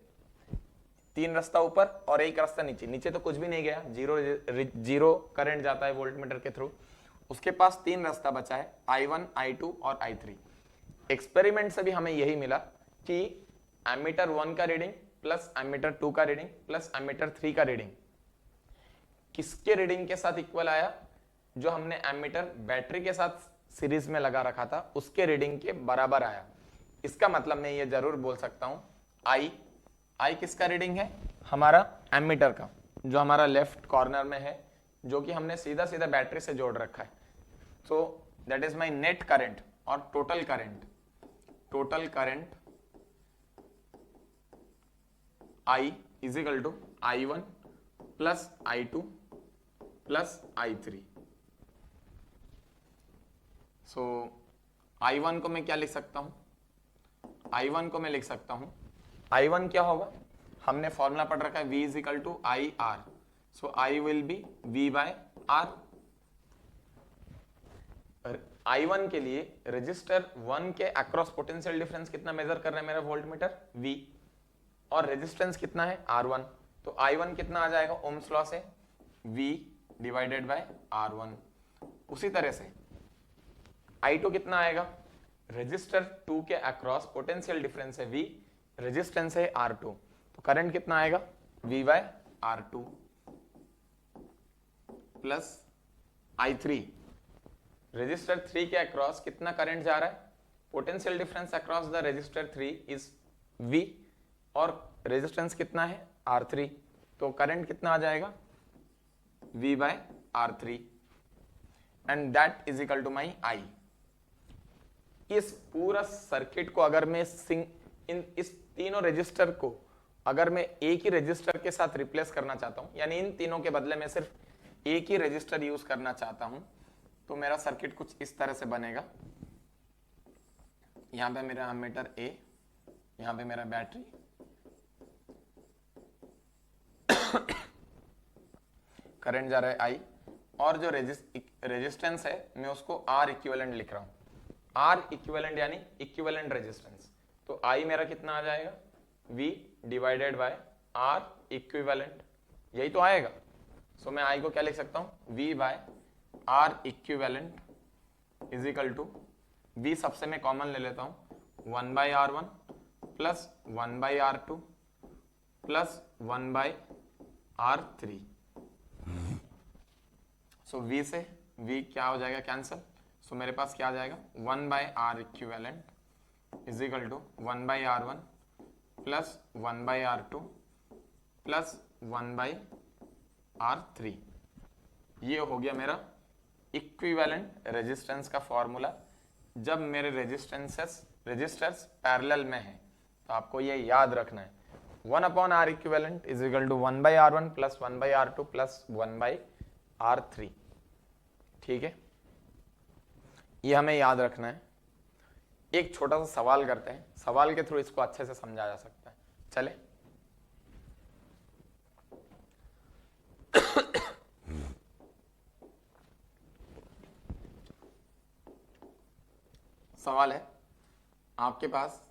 3 रास्ता ऊपर और 1 रास्ता नीचे, नीचे तो कुछ भी नहीं गया, जीरो करंट जाता है वोल्ट मीटर के थ्रू। उसके पास 3 रास्ता बचा है I1, I2 और I3। एक्सपेरिमेंट से भी हमें यही मिला कि एमीटर 1 का रीडिंग प्लस एमीटर 2 का रीडिंग प्लस एमीटर 3 का रीडिंग किसके रीडिंग के साथ इक्वल आया, जो हमने एमीटर बैटरी के साथ सीरीज में लगा रखा था उसके रीडिंग के बराबर आया। इसका मतलब मैं ये जरूर बोल सकता हूं I किसका रीडिंग है हमारा एमीटर का, जो हमारा लेफ्ट कॉर्नर में है, जो कि हमने सीधा सीधा बैटरी से जोड़ रखा है। So that is my net current और total current I is equal to I1 plus I2 plus I3। सो I1 को मैं क्या लिख सकता हूं, I1 को मैं लिख सकता हूं, I1 क्या होगा, हमने फॉर्मूला पढ़ रखा है V is equal to IR। So I will be V by R। I1 के लिए रजिस्टर 1 के अक्रॉस पोटेंशियल डिफरेंस कितना मेजर कर रहा है मेरा वोल्ट मीटर V, और रेजिस्टेंस कितना है R1, तो I1 कितना आ जाएगा ओम्स लॉ से V डिवाइडेड बाय R1। उसी तरह से I2 कितना आएगा, रजिस्टर 2 के अक्रॉस पोटेंशियल डिफरेंस है V, रेजिस्टेंस है R2, तो करंट कितना आएगा V by R2 plus I3, register 3 के अक्रॉस कितना करंट जा रहा है, potential difference across the resistor 3 is V और रेजिस्टेंस कितना है R3, तो करंट कितना आ जाएगा V by R3 and that is equal to my I। इस पूरा सर्किट को अगर मैं इस तीनों रजिस्टर को अगर मैं एक ही रजिस्टर के साथ रिप्लेस करना चाहता हूं, यानी इन तीनों के बदले में सिर्फ एक ही रजिस्टर यूज करना चाहता हूं, तो मेरा सर्किट कुछ इस तरह से बनेगा। यहां पे मेरा एमीटर A, यहां पे मेरा बैटरी, करंट जा रहा है I, और जो रेजिस्टेंस है मैं उसको R इक्विवेलेंट लिख रहा हूं, R इक्विवेलेंट यानी इक्विवेलेंट रेजिस्टेंस। तो I मेरा कितना आ जाएगा V divided by R equivalent, यही तो आएगा। सो मैं I को क्या लिख सकता हूं V by R equivalent is equal to V सबसे मैं कॉमन ले लेता हूं 1 by R1 plus 1 by R2 plus 1 by R3। So V से V क्या हो जाएगा कैंसल, सो मेरे पास क्या आ जाएगा 1 by R equivalent is equal to 1 by R1 plus 1 by R2 plus 1 by R3। ये हो गया मेरा इक्विवेलेंट रेजिस्टेंस का फॉर्मूला। जब मेरे रजिस्टर्स पैरेलल में है तो आपको ये याद रखना है 1 upon R equivalent is equal to 1 by R1 plus 1 by R2 plus 1 by R3। ठीक है, ये हमें याद रखना है। एक छोटा सा सवाल करते हैं, सवाल के थ्रू इसको अच्छे से समझा जा सकता है। चले सवाल है, आपके पास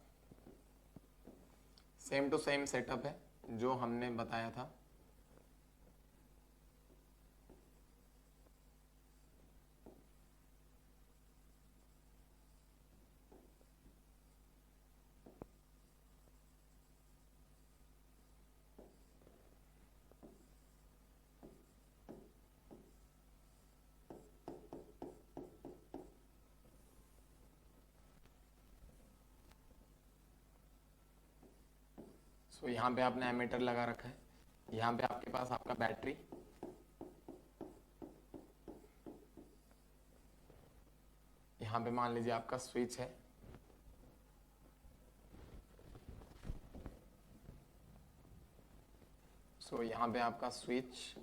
सेम टू सेम सेटअप है जो हमने बताया था, सो यहाँ पे आपने एमीटर लगा रखा है, यहाँ पे आपके पास आपका बैटरी, यहाँ पे मान लीजिए आपका स्विच है, सो यहाँ पे आपका स्विच,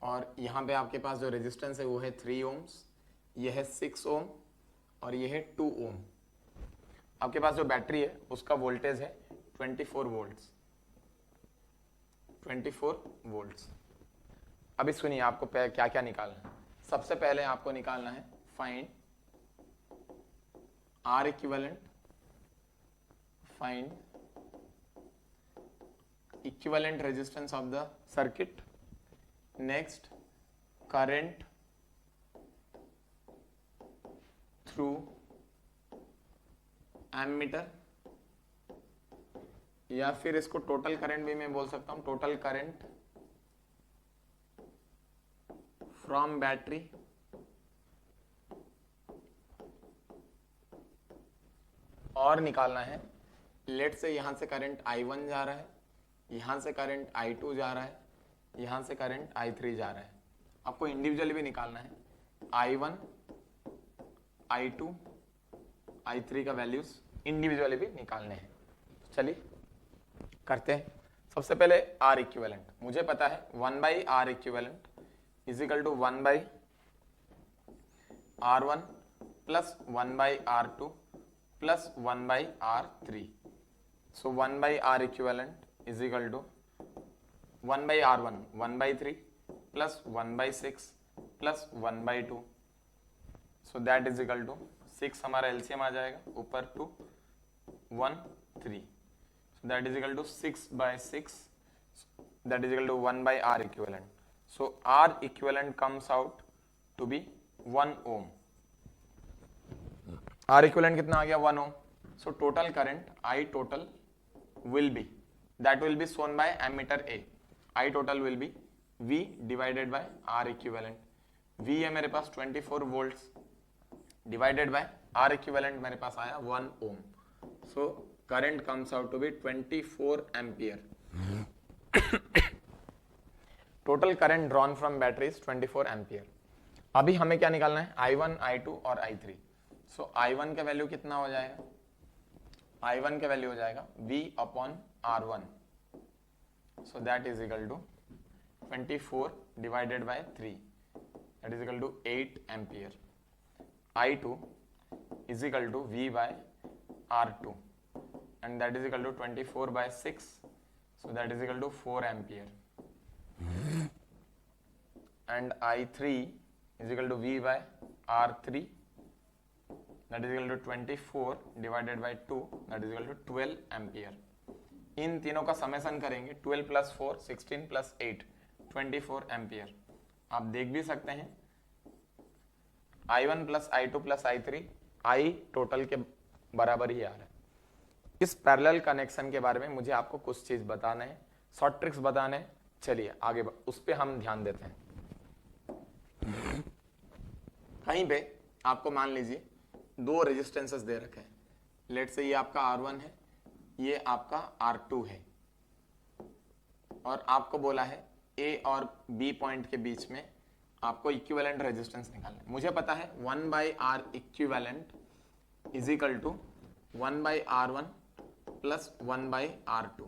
और यहाँ पे आपके पास जो रेजिस्टेंस है वो है 3 ओम्स, ये है 6 ओम और ये है 2 ओम। आपके पास जो बैटरी है उसका वोल्टेज है 24 वोल्ट्स, 24 वोल्ट्स। अभी सुनिए आपको क्या क्या निकालना है। सबसे पहले आपको निकालना है find R equivalent, find equivalent resistance of the circuit, next current through ammeter, या फिर इसको टोटल करंट भी मैं बोल सकता हूं, टोटल करंट फ्रॉम बैटरी और निकालना है। लेट से यहां से करंट I1 जा रहा है, यहां से करंट I2 जा रहा है, यहां से करंट I3 जा रहा है। आपको इंडिविजुअली भी निकालना है, I1 I2 I3 का वैल्यूज इंडिविजुअली भी निकालने हैं। चलिए करते हैं। सबसे पहले आर इक्विवेलेंट मुझे पता है 1/R equivalent is equal to 1/R1 plus 1/R2 plus 1/R3। So 1/R equivalent is equal to 1/R1 1/3 plus 1/6 plus 1/2। So that is equal to 6 हमारा एलसीएम आ जाएगा, ऊपर 2 1 3, so that is equal to 6/6, that is equal to 1/R equivalent. So R equivalent comes out to be 1 ohm. R equivalent कितना आ गया 1 ohm. So total current I total will be, that will be shown by ammeter A. I total will be V divided by R equivalent. V है मेरे पास 24 volts divided by R equivalent मेरे पास आया 1 ohm. So current comes out to be 24 ampere. Total current drawn from battery is 24 ampere. अभी हमें क्या निकालना है, I1, I2 और I3. So I1 का वैल्यू कितना हो जाएगा, I1 का वैल्यू हो जाएगा V upon R1. So that is equal to 24 divided by 3. That is equal to 8 ampere. I2 is equal to V by R2. And that is equal to 24 by 6, so that is equal to 4 ampere. And I3 is equal to V by R3, that is equal to 24 divided by 2, that is equal to 12 ampere. इन तीनों का summation करेंगे, 12 plus 4 16 plus 8 24 ampere. आप देख भी सकते हैं I1 plus I2 plus I3 I total के बराबर ही आ रहा है। इस पैरेलल कनेक्शन के बारे में मुझे आपको कुछ चीज बताना है, शॉर्ट ट्रिक्स बताने हैं। चलिए आगे उस पे हम ध्यान देते हैं। कहीं पे आपको मान लीजिए दो रेजिस्टेंसेस दे रखे हैं, लेट से ये आपका R1 है, ये आपका R2 है, और आपको बोला है A और B पॉइंट के बीच में आपको इक्विवेलेंट रेजिस्टेंस निकालना है। मुझे पता है 1/R equivalent is equal to 1/R1 plus 1/R2।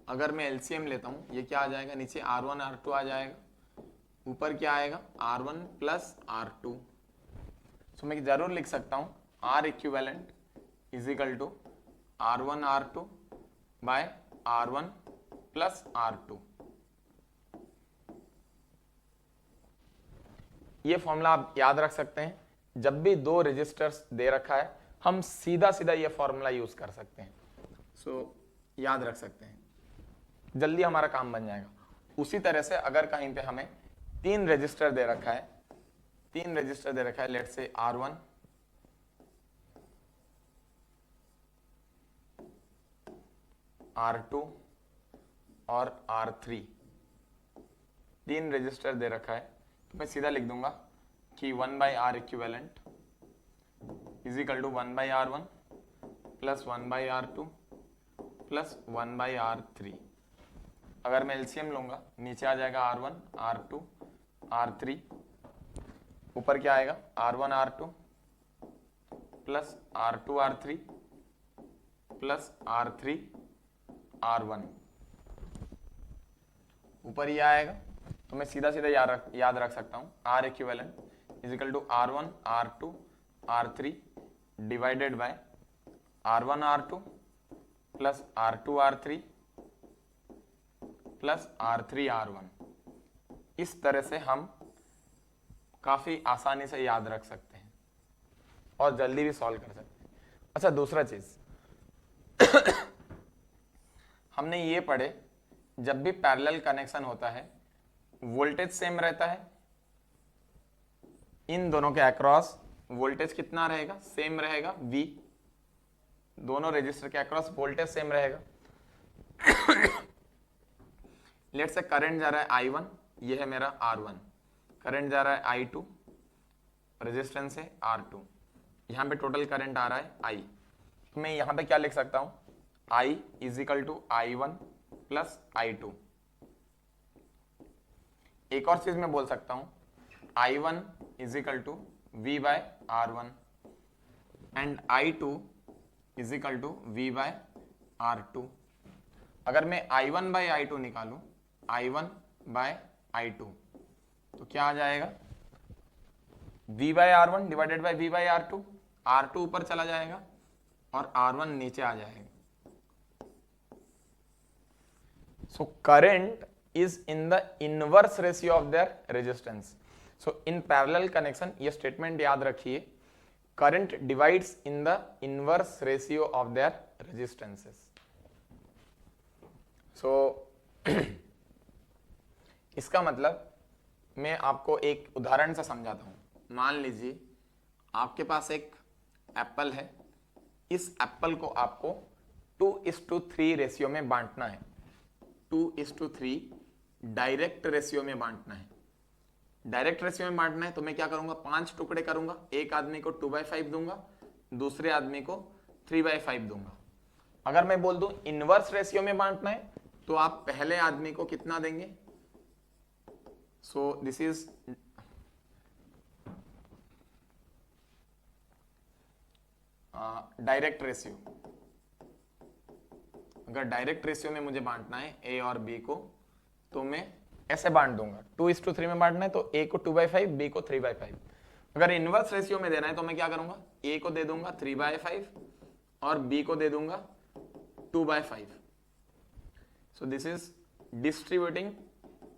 अगर मैं एलसीएम लेता हूं, ये क्या आ जाएगा, नीचे R1 R2 आ जाएगा, ऊपर क्या आएगा R1 प्लस R2। सो मैं जरूर लिख सकता हूं R equivalent is equal to R1 R2 by R1 plus R2। ये फॉर्मूला आप याद रख सकते हैं, जब भी दो रेजिस्टर्स दे रखा है हम सीधा सीधा ये फॉर्मूला यूज कर सकते हैं। सो याद रख सकते हैं, जल्दी हमारा काम बन जाएगा। उसी तरह से अगर कहीं पे हमें तीन रजिस्टर दे रखा है, लेट से R1, R2 और R3, तीन रजिस्टर दे रखा है, तो मैं सीधा लिख दूंगा कि 1/R equivalent is equal to 1/R1 plus 1/R2 plus 1/R3। अगर मैं एलसीएम लूंगा नीचे आ जाएगा R1 R2 R3, ऊपर क्या आएगा R1 R2 plus R2 R3 plus R3 R1, ऊपर ही आएगा। तो मैं सीधा सीधा याद रख सकता हूं R equivalent is equal to R1 R2 R3 divided by R1 R2 plus R2 R3 plus R3 R1। इस तरह से हम काफी आसानी से याद रख सकते हैं और जल्दी भी सॉल्व कर सकते हैं। अच्छा, दूसरा चीज हमने ये पढ़े, जब भी पैरेलल कनेक्शन होता है वोल्टेज सेम रहता है, इन दोनों के अक्रॉस वोल्टेज कितना रहेगा, सेम रहेगा V, दोनों रेजिस्टर के अक्रॉस वोल्टेज सेम रहेगा। लेट से करंट जा रहा है I1, ये है मेरा R1, करंट जा रहा है I2, रेजिस्टेंस है R2, यहां पे टोटल करंट आ रहा है I। तो मैं यहां पे क्या लिख सकता हूं, I is equal to I1 plus I2। एक और चीज मैं बोल सकता हूं I1 is equal to V by R1 and I2 is equal to V by R2। अगर मैं I1 बाय I2 निकालूं, I1 बाय I2, तो क्या आ जाएगा V by R1 divided by V by R2, R2 ऊपर चला जाएगा और R1 नीचे आ जाएगा। So current is in the inverse ratio of their resistance. So in parallel connection ये statement याद रखिए, current divides in the inverse ratio of their resistances. So इसका मतलब मैं आपको एक उदाहरण से समझाता हूं। मान लीजिए आपके पास एक एप्पल है, इस एप्पल को आपको 2:3 रेशियो में बांटना है, 2:3 डायरेक्ट रेशियो में बांटना है। डायरेक्ट रेशियो में बांटना है तो मैं क्या करूंगा, 5 टुकड़े करूंगा, एक आदमी को 2/5 दूंगा, दूसरे आदमी को 3/5 दूंगा। अगर मैं बोल दूं इनवर्स रेशियो में बांटना है तो आप पहले आदमी को कितना देंगे, सो दिस इज डायरेक्ट रेशियो। अगर डायरेक्ट रेशियो में मुझे बांटना है ए और बी को तो मैं ऐसे बांट दूंगा, 2:3 में बांटना है तो ए को 2/5 बी को 3/5। अगर इनवर्स रेशियो में देना है तो मैं क्या करूंगा, ए को दे दूंगा 3/5 और बी को दे दूंगा 2/5। सो this is distributing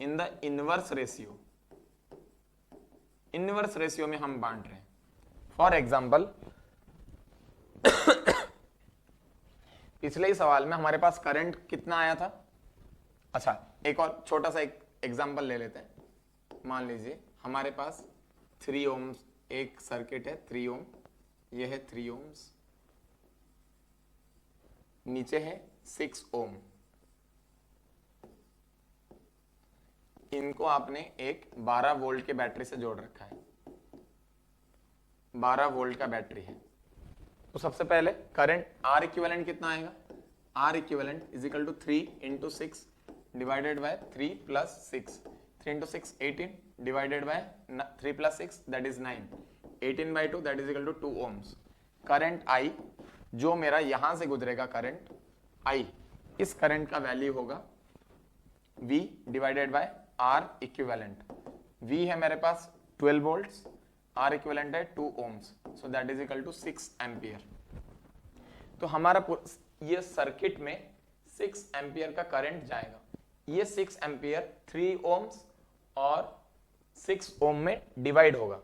in the inverse ratio. Inverse ratio में हम बांट रहे हैं। फॉर एग्जाम्पल पिछले ही सवाल में हमारे पास करंट कितना आया था। अच्छा, एक और छोटा सा एक एग्जाम्पल ले लेते हैं। मान लीजिए हमारे पास 3 ओम्स एक सर्किट है, 3 ओम, ये है 3 ओम्स, नीचे है 6 ओम। इनको आपने एक 12 वोल्ट के बैटरी से जोड़ रखा है, 12 वोल्ट का बैटरी है। तो सबसे पहले करंट R इक्विवेलेंट कितना आएगा, R equivalent is equal to 3 into 6 divided by 3 plus 6, 3 into 6 18 divided by 3 plus 6 that is 9, 18/2 that is equal to 2 ohms. Current I जो मेरा यहां से गुजरेगा करंट I, इस करंट का वैल्यू होगा V divided by R equivalent. V है मेरे पास 12 वोल्ट्स, R इक्विवेलेंट है 2 ohms, so that is equal to 6 ampere. तो हमारा ये सर्किट में 6 एम्पियर का करंट जाएगा। ये 6 एम्पियर 3 ओम्स और 6 ओम में डिवाइड होगा।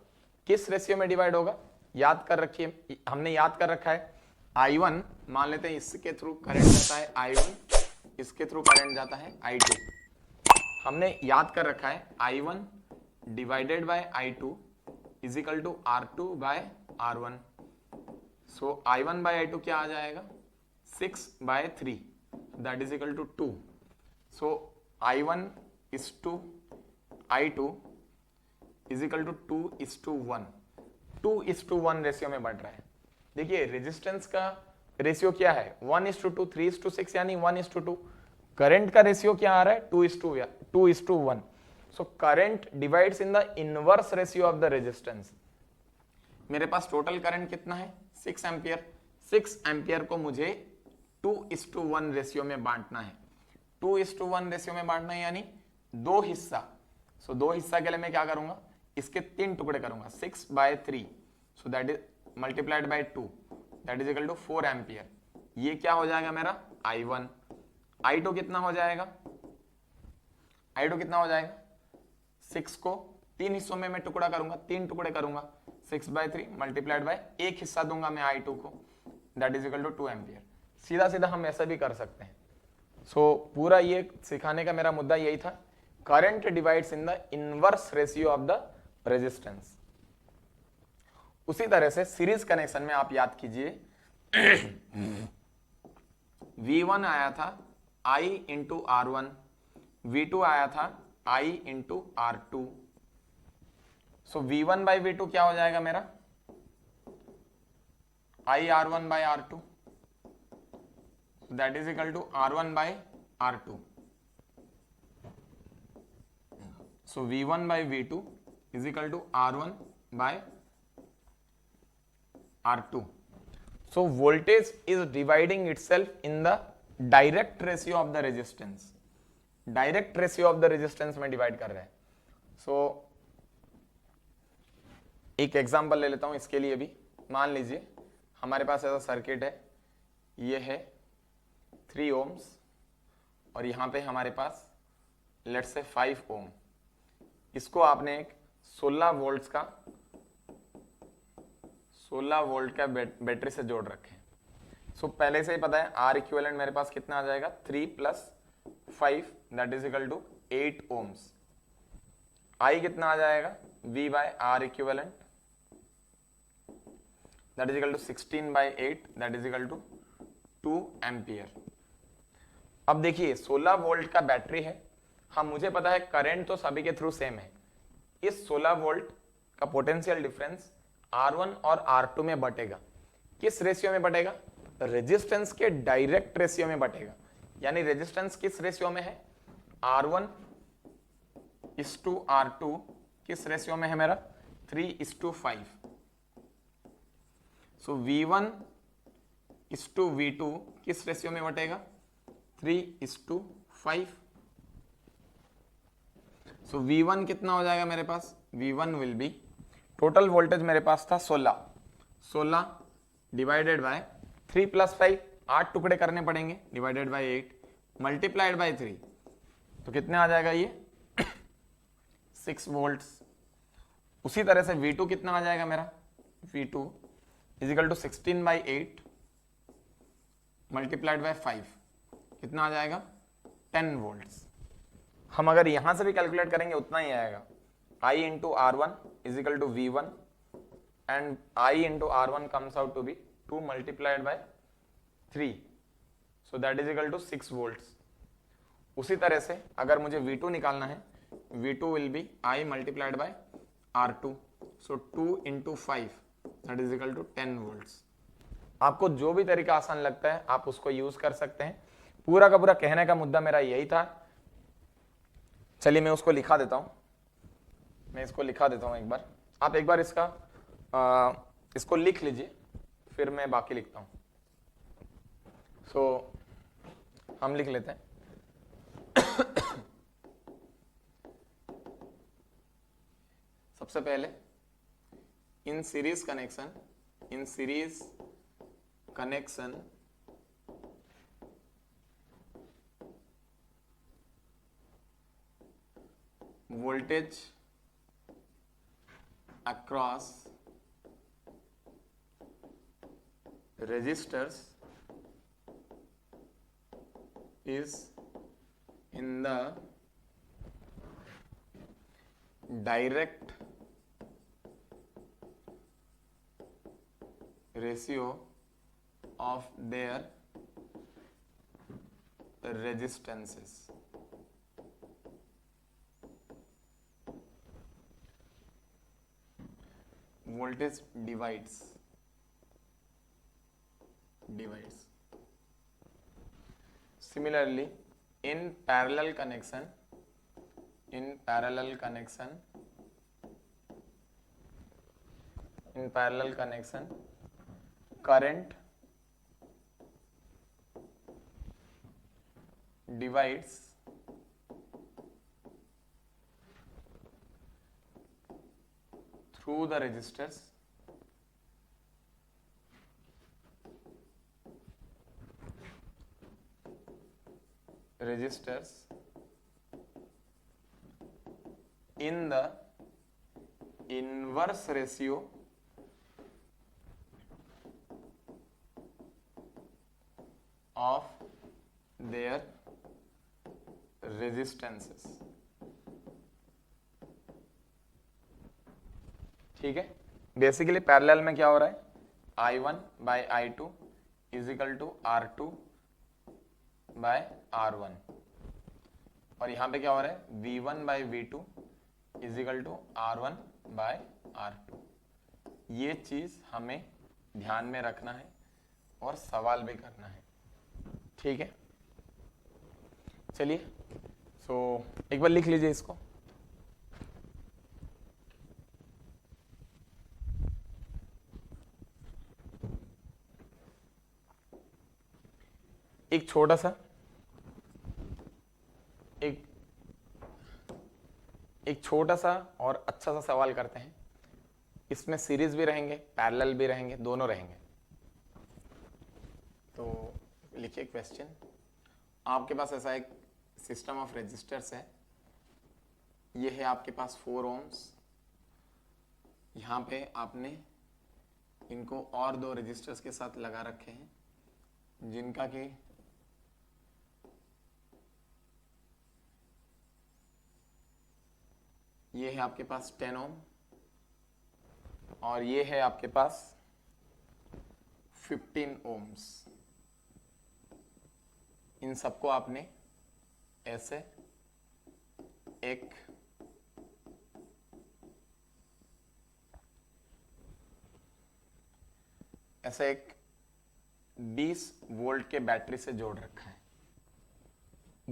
किस रेशियो में डिवाइड होगा, याद कर रखिए, हमने याद कर रखा है I1 मान लेते हैं इसके थ्रू करंट जाता है I1, इसके थ्रू करंट जाता है I2। हमने याद कर रखा है I1 divided by I2 is equal to R2 by R1। So I1 by I2 क्या आ जाएगा, 6/3 that is equal to 2। So I1 is to I2 is equal to 2:1, 2:1 ratio में बढ़ रहा है। देखिए रेजिस्टेंस का रेशियो क्या है 1:2, 3:6 यानी 1:2। करंट का रेशियो क्या आ रहा है 2:1। So current divides in the inverse ratio of the resistance. मेरे पास टोटल करंट कितना है 6 एम्पियर। 6 एम्पियर को मुझे 2:1 रेशियो में बांटना है। 2:1 रेशियो में बांटना है यानी 2 हिस्सा। सो 2 हिस्सा के लिए मैं क्या करूंगा, इसके 3 टुकड़े करूंगा 6/3। So that is multiplied by 2, that is equal to 4 ampere. ये क्या हो जाएगा मेरा I1। I2 कितना हो जाएगा, I2 कितना हो जाएगा, 6 को 3 हिस्सों में मैं टुकड़ा करूंगा, 3 टुकड़े करूंगा 6/3 मल्टीप्लाइड बाय 1 हिस्सा दूंगा मैं I2 को, that is equal to 2 ampere. सीधा सीधा हम ऐसा भी कर सकते हैं। सो पूरा ये सिखाने का मेरा मुद्दा यही था, current divides in the inverse ratio of the resistance. उसी तरह से सीरीज कनेक्शन में आप याद कीजिए V1 आया था I इंटू R1, V2 आया था I into R2। So V1 by V2 क्या हो जाएगा मेरा I R1 by R2, that is equal to R1 by R2। So V1 by V2 is equal to R1 by R2। So voltage is dividing itself in the direct ratio of the resistance. Direct ratio of the resistance में divide कर रहे हैं। So एक example ले लेता हूं इसके लिए भी। मान लीजिए हमारे पास ऐसा सर्किट है, ये है 3 ohms और यहां पे हमारे पास लेट्स से 5 ohm। इसको आपने एक 16 वोल्ट का बैटरी से जोड़ रखे हैं। सो पहले से ही पता है आर इक्विवेलेंट मेरे पास कितना आ जाएगा 3 + 5 that is equal to 8 ohms। I कितना आ जाएगा V by R equivalent that is equal to 16/8 that is equal to 2 ampere. अब देखिए 16 वोल्ट का बैटरी है, हाँ मुझे पता है करंट तो सभी के थ्रू सेम है। इस 16 वोल्ट का पोटेंशियल डिफरेंस R1 और R2 में बटेगा। किस रेशियो में बटेगा, रेजिस्टेंस के डायरेक्ट रेशियो में बटेगा। यानी रेजिस्टेंस किस रेशियो में है R1 इस टू R2 किस रेशियो में है मेरा 3:5। सो V1 इस टू V2 किस रेशियो में बटेगा 3:5। सो V1 कितना हो जाएगा मेरे पास, V1 will B, total voltage मेरे पास था 16 डिवाइडेड बाय 3 + 5, 8 टुकड़े करने पड़ेंगे डिवाइडेड बाय 8 मल्टीप्लाइड बाय 3, तो कितने आ जाएगा ये 6 वोल्ट्स। उसी तरह से V2 कितना आ जाएगा मेरा, V2 is equal to 16/8 multiplied by 5, कितना आ जाएगा 10 वोल्ट्स। हम अगर यहां से भी कैलकुलेट करेंगे उतना ही आएगा, I into R1 is equal to V1 and I into R1 comes out to be 2 multiplied by 3, so that is equal to 6 volts। उसी तरह से अगर मुझे V2 निकालना है, V2 will be I multiplied by R2, so 2 into 5 that is equal to 10 volts। आपको जो भी तरीका आसान लगता है आप उसको यूज कर सकते हैं। पूरा का पूरा कहने का मुद्दा मेरा यही था। चलिए मैं उसको लिखा देता हूं, मैं इसको लिखा देता हूं एक बार, आप एक बार इसको लिख लीजिए फिर मैं बाकी लिखता हूं। सो हम लिख लेते हैं सबसे पहले in series connection voltage across resistors is in the direct ratio of their resistances। voltage divides divides. Similarly, in parallel connection, current divides through the resistors in the inverse ratio of their resistances. ठीक है, basically parallel में क्या हो रहा है, I1 by I2 is equal to R2 by R1, और यहां पे क्या हो रहा है, V1 by V2 is equal to R1 by R2. ये चीज हमें ध्यान में रखना है और सवाल भी करना है. ठीक है, चलिए एक बार लिख लीजिए इसको. एक छोटा सा एक छोटा सा और अच्छा सा सवाल करते हैं. इसमें सीरीज भी रहेंगे, पैरेलल भी रहेंगे, दोनों रहेंगे. तो लिखिए क्वेश्चन. आपके पास ऐसा एक सिस्टम ऑफ रेजिस्टर्स है. ये है आपके पास 4 ohms. यहाँ पे आपने इनको और 2 रेजिस्टर्स के साथ लगा रखे हैं, जिनका कि ये है आपके पास 10 ohm और ये है आपके पास 15 ohms. इन सबको आपने ऐसे एक ऐसे एक 20 वोल्ट के बैटरी से जोड़ रखा है.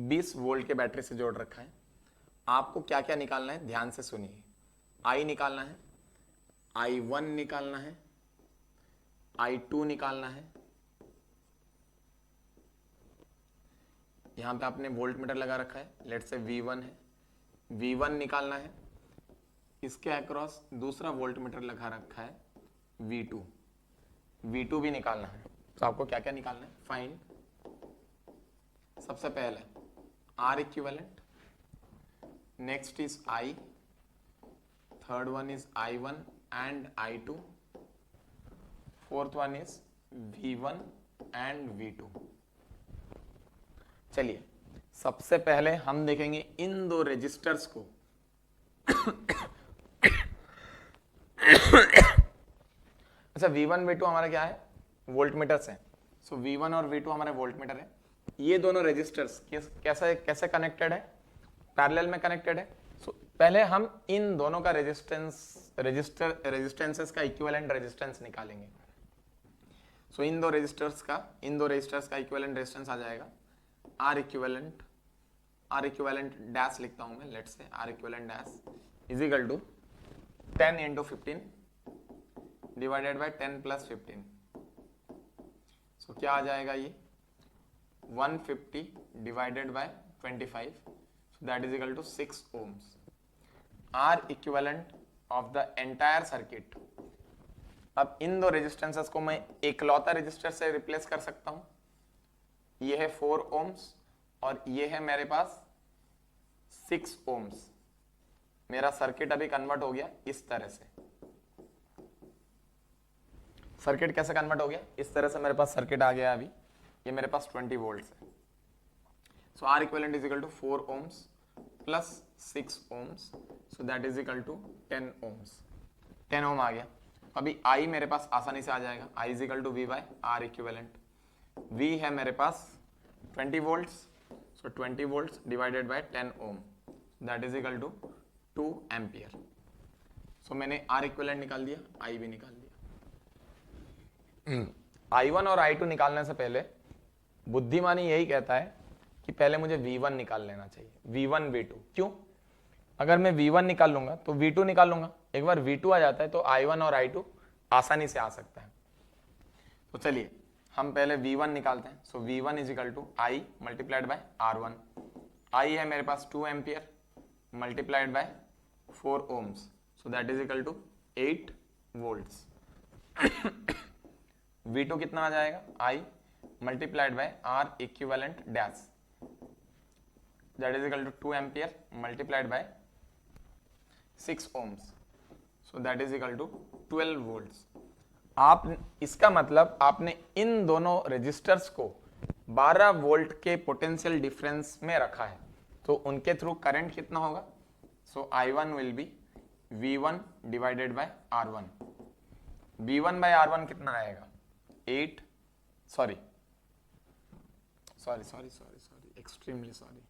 20 वोल्ट के बैटरी से जोड़ रखा है. आपको क्या क्या निकालना है, ध्यान से सुनिए. I निकालना है, I1 निकालना है, I2 निकालना है. यहां पे आपने वोल्ट मीटर लगा रखा है, लेट से V1 है, V1 निकालना है. इसके अक्रॉस दूसरा वोल्ट मीटर लगा रखा है V2, V2 भी निकालना है. तो आपको क्या क्या निकालना है, फाइंड. सबसे पहले R equivalent, next is I, third one is I1 and I2, fourth one is V1 and V2. चलिए सबसे पहले हम देखेंगे इन 2 रेजिस्टर्स को. अच्छा, V1 V2 हमारा क्या है, वोल्ट मीटर्स है. सो V1 और V2 हमारे वोल्ट मीटर है. ये दोनों रेजिस्टर्स कैसे कनेक्टेड है, पैरेलल में कनेक्टेड है. सो पहले हम इन दोनों का रेजिस्टेंसेस का इक्विवेलेंट रेजिस्टेंस निकालेंगे. सो इन दो रेजिस्टर्स का इक्विवेलेंट रेजिस्टेंस आ जाएगा R इक्विवेलेंट डैश लिखता हूं मैं, let's say R equivalent dash is equal to 10 into 15 divided by 10 plus 15. So क्या आ जाएगा ये 150 divided by 25, so that is equal to 6 ohms. R equivalent of the entire circuit. अब इन 2 resistances को मैं एकलौता रेजिस्टर से रिप्लेस कर सकता हूं. ये है 4 ohms और ये है मेरे पास 6 ohms. मेरा सर्किट अभी कन्वर्ट हो गया इस तरह से. सर्किट कैसे कन्वर्ट हो गया, इस तरह से मेरे पास सर्किट आ गया. अभी ये मेरे पास 20 वोल्ट्स है. So R equivalent is equal to 4 ohms plus 6 ohms, so that is equal to 10 ohms. 10 ohm आ गया. अभी I मेरे पास आसानी से आ जाएगा, I is equal to V by R equivalent. V है मेरे पास 20 volts, so 20 volts divided by 10 ohm, that is equal to 2 ampere. So मैंने R इक्विवेलेंट निकाल दिया, I भी निकाल दिया. I1 और I2 निकालने से पहले बुद्धिमानी यही कहता है कि पहले मुझे V1 निकाल लेना चाहिए, V1 V2। क्यों? अगर मैं V1 निकाल लूंगा तो V2 निकाल लूंगा, एक बार V2 आ जाता है तो I1 और I2 आसानी से आ सकता है। तो चलिए हम पहले V1 निकालते हैं। So V1 is equal to I multiplied by R1। I है मेरे पास 2 ampere multiplied by 4 ohms, so that is equal to 8 volts। V2 कितना आ जाएगा? I multiplied by R equivalent dash, that is equal to 2 ampere multiplied by 6 ohms, so that is equal to 12 volts। आप इसका मतलब आपने इन दोनों resistors को 12 volt के पोटेंशियल डिफरेंस में रखा है, तो उनके थ्रू करंट कितना होगा? So I1 will be V1 divided by R1। V1 by R1 कितना आएगा? 8 sorry extremely sorry,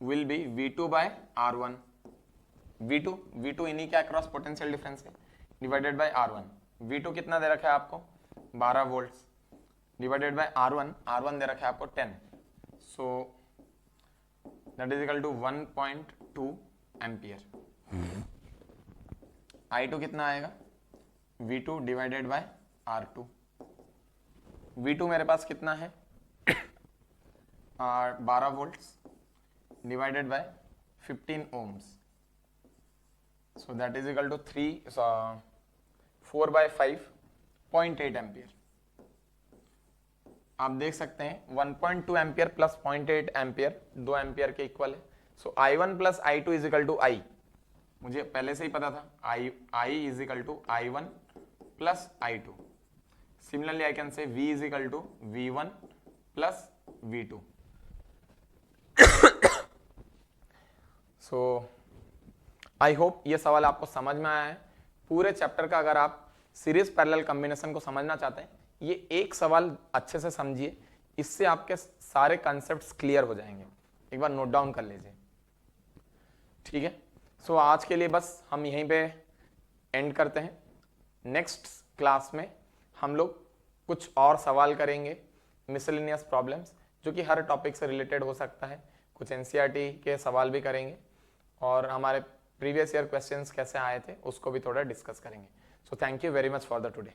will be V2 by R1। V2 इन्हीं के अक्रॉस पोटेंशियल डिफरेंस है, डिवाइडेड बाय R1। V2 कितना दे रखा है आपको? 12 वोल्ट्स, डिवाइडेड बाय R1 दे रखा है आपको 10, so that is equal to 1.2 ampere. I2 कितना आएगा? V2 divided by R2। V2 मेरे पास कितना है? 12 volts divided bye 15 ohms, so that is equal to 4 by 5 0.8 ampere. आप देख सकते हैं 1.2 एम्पियर प्लस 0.8 एम्पियर 2 एम्पियर के इक्वल है। So I1 plus I2 is equal to I, मुझे पहले से ही पता था, I is equal to I1 plus I2। Similarly I can say V is equal to V1 plus V2। So I hope ये सवाल आपको समझ में आया है। पूरे चैप्टर का अगर आप सीरीज पैरेलल कॉम्बिनेशन को समझना चाहते हैं, ये एक सवाल अच्छे से समझिए, इससे आपके सारे कॉन्सेप्ट्स क्लियर हो जाएंगे। एक बार नोट डाउन कर लीजिए, ठीक है। सो आज के लिए बस हम यहीं पे एंड करते हैं। नेक्स्ट क्लास में हम लोग कुछ और सवाल करेंगे, मिसलेनियस प्रॉब्लम्स, जो कि हर टॉपिक से रिलेटेड हो सकता है। कुछ एनसीईआरटी के सवाल भी करेंगे और हमारे प्रीवियस ईयर क्वेश्चंस कैसे आए थे उसको भी थोड़ा डिस्कस करेंगे। So thank you very much for the today.